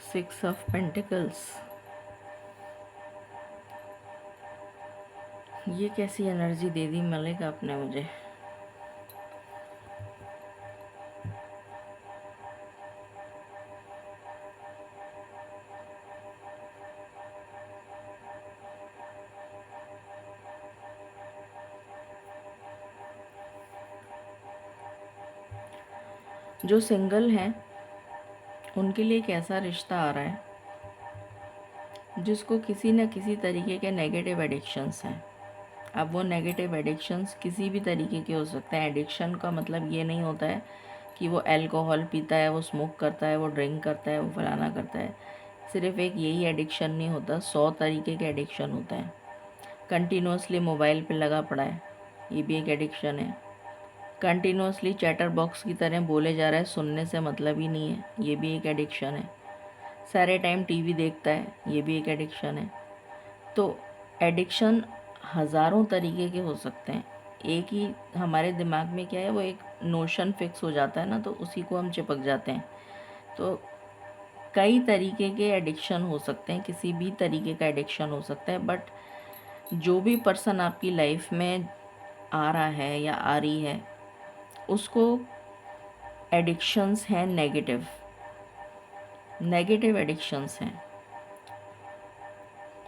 6 ऑफ पेंटिकल्स, ये कैसी एनर्जी दे दी मलिक आपने मुझे। जो सिंगल हैं उनके लिए एक ऐसा रिश्ता आ रहा है जिसको किसी न किसी तरीके के नेगेटिव एडिक्शंस हैं। अब वो नेगेटिव एडिक्शंस किसी भी तरीके के हो सकते हैं। एडिक्शन का मतलब ये नहीं होता है कि वो अल्कोहल पीता है, वो स्मोक करता है, वो ड्रिंक करता है, वो फलाना करता है। सिर्फ एक यही एडिक्शन नहीं होता, 100 तरीके के एडिक्शन होते हैं। कंटिन्यूसली मोबाइल पे लगा पड़ा है, ये भी एक एडिक्शन है। कंटिन्यूसली चैटर बॉक्स की तरह बोले जा रहा है, सुनने से मतलब ही नहीं है, ये भी एक एडिक्शन है। सारे टाइम टीवी देखता है, ये भी एक एडिक्शन है। तो एडिक्शन हज़ारों तरीके के हो सकते हैं। एक ही हमारे दिमाग में क्या है, वो एक नोशन फिक्स हो जाता है ना, तो उसी को हम चिपक जाते हैं। तो कई तरीके के एडिक्शन हो सकते हैं, किसी भी तरीके का एडिक्शन हो सकता है। बट जो भी पर्सन आपकी लाइफ में आ रहा है या आ रही है, उसको एडिक्शंस हैं नेगेटिव एडिक्शंस हैं,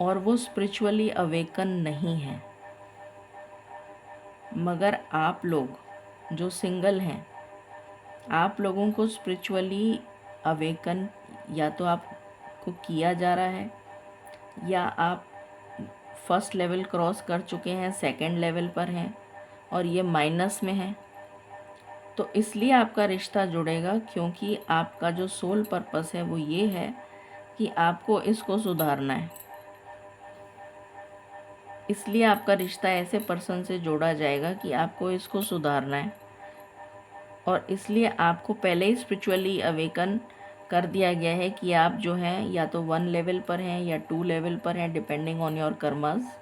और वो स्पिरिचुअली अवेकन नहीं है। मगर आप लोग जो सिंगल हैं, आप लोगों को स्पिरिचुअली अवेकन या तो आपको किया जा रहा है, या आप फर्स्ट लेवल क्रॉस कर चुके हैं, सेकंड लेवल पर हैं और ये माइनस में है। तो इसलिए आपका रिश्ता जुड़ेगा, क्योंकि आपका जो सोल पर्पस है वो ये है कि आपको इसको सुधारना है। इसलिए आपका रिश्ता ऐसे पर्सन से जोड़ा जाएगा कि आपको इसको सुधारना है, और इसलिए आपको पहले ही स्पिरिचुअली अवेकन कर दिया गया है कि आप जो हैं या तो 1 लेवल पर हैं या 2 लेवल पर हैं, डिपेंडिंग ऑन योर कर्मास।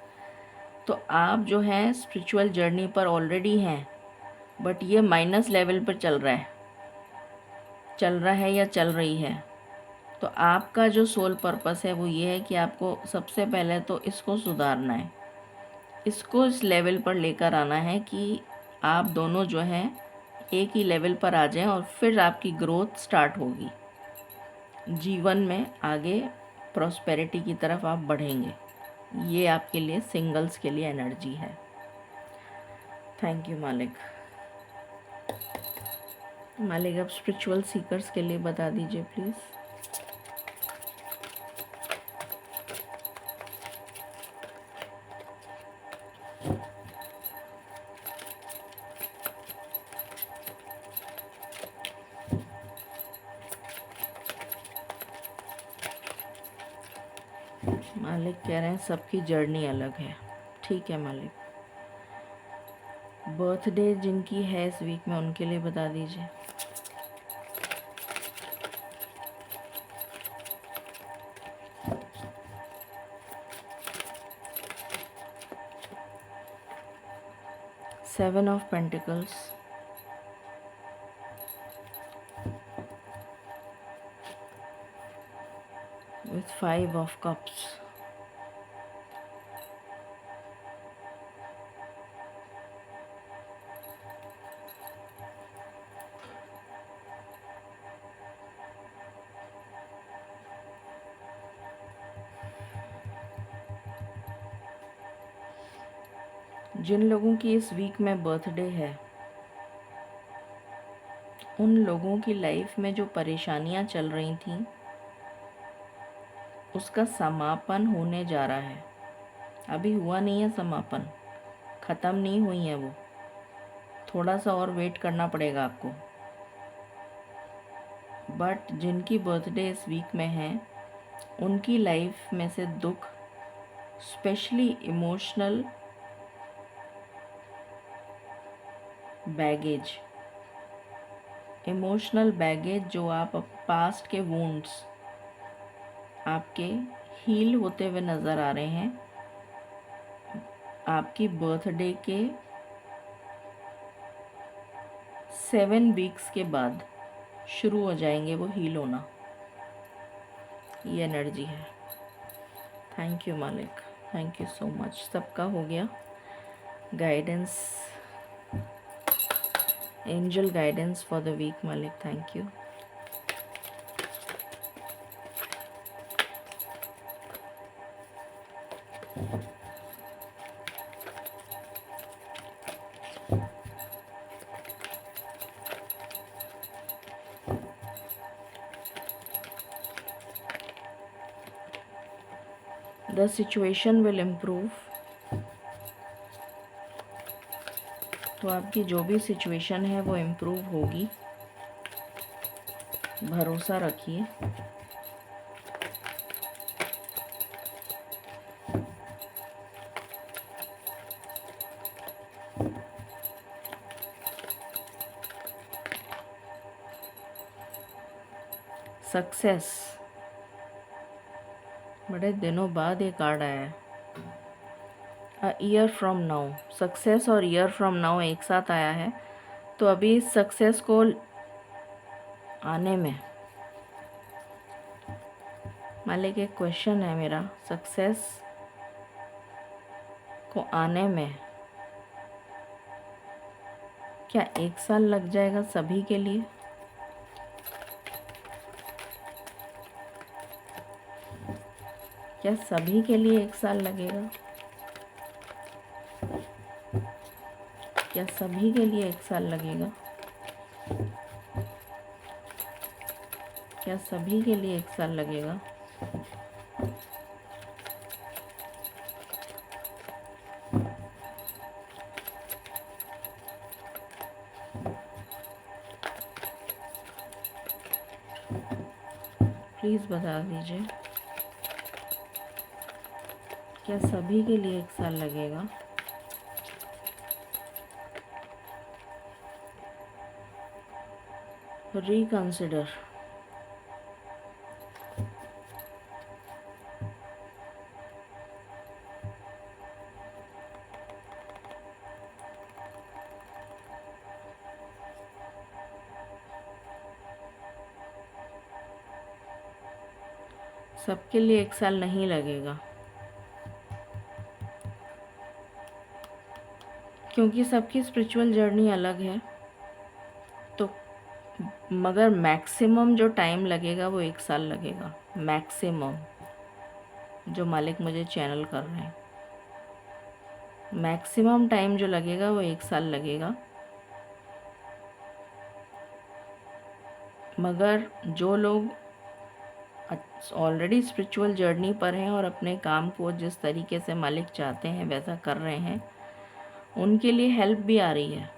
तो आप जो हैं स्पिरिचुअल जर्नी पर ऑलरेडी हैं, बट ये माइनस लेवल पर चल रहा है या चल रही है। तो आपका जो सोल पर्पस है वो ये है कि आपको सबसे पहले तो इसको सुधारना है, इसको इस लेवल पर लेकर आना है कि आप दोनों जो हैं एक ही लेवल पर आ जाएं, और फिर आपकी ग्रोथ स्टार्ट होगी। जीवन में आगे प्रॉस्पेरिटी की तरफ आप बढ़ेंगे। ये आपके लिए, सिंगल्स के लिए एनर्जी है। थैंक यू मालिक। मालिक अब स्पिरिचुअल सीकर्स के लिए बता दीजिए प्लीज़। मालिक कह रहे हैं सबकी जर्नी अलग है। ठीक है मालिक। बर्थडे जिनकी है इस वीक में उनके लिए बता दीजिए। Seven of Pentacles, with 5 of Cups, जिन लोगों की इस वीक में बर्थडे है, उन लोगों की लाइफ में जो परेशानियां चल रही थीं उसका समापन होने जा रहा है। अभी हुआ नहीं है समापन, ख़त्म नहीं हुई है वो, थोड़ा सा और वेट करना पड़ेगा आपको। बट जिनकी बर्थडे इस वीक में है, उनकी लाइफ में से दुख, स्पेशली इमोशनल बैगेज जो आप पास्ट के वुंड्स आपके हील होते हुए नज़र आ रहे हैं, आपकी बर्थडे के 7 वीक्स के बाद शुरू हो जाएंगे वो हील होना। ये एनर्जी है। थैंक यू मालिक, थैंक यू सो मच। सबका हो गया guidance, angel guidance for the week मालिक, thank you. The situation will improve. तो आपकी जो भी सिचुएशन है वो इम्प्रूव होगी, भरोसा रखिए। सक्सेस, बड़े दिनों बाद ये कार्ड आया है। A year from now, success और ईयर फ्रॉम नाउ एक साथ आया है। तो अभी इस सक्सेस को आने में, मालिक एक क्वेश्चन है मेरा, सक्सेस को आने में क्या 1 साल लग जाएगा सभी के लिए? क्या सभी के लिए 1 साल लगेगा? क्या सभी के लिए 1 साल लगेगा? क्या सभी के लिए 1 साल लगेगा? प्लीज़ बता दीजिए, क्या सभी के लिए 1 साल लगेगा? रिकंसिडर, सबके लिए 1 साल नहीं लगेगा, क्योंकि सबकी स्पिरिचुअल जर्नी अलग है। तो मगर मैक्सिमम जो टाइम लगेगा वो 1 साल लगेगा, मैक्सिमम जो मालिक मुझे चैनल कर रहे हैं, मैक्सिमम टाइम जो लगेगा वो 1 साल लगेगा। मगर जो लोग ऑलरेडी स्पिरिचुअल जर्नी पर हैं और अपने काम को जिस तरीके से मालिक चाहते हैं वैसा कर रहे हैं, उनके लिए हेल्प भी आ रही है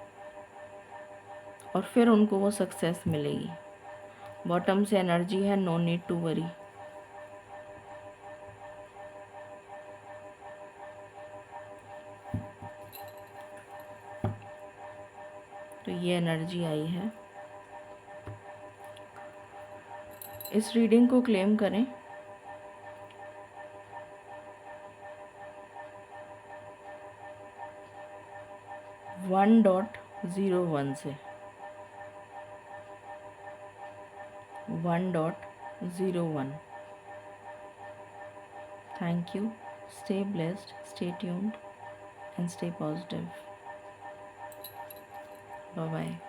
और फिर उनको वो सक्सेस मिलेगी। बॉटम से एनर्जी है, नो नीड टू वरी। तो ये एनर्जी आई है। इस रीडिंग को क्लेम करें। (1.01 से 1.01। Thank you. Stay blessed, stay tuned, and stay positive. Bye bye.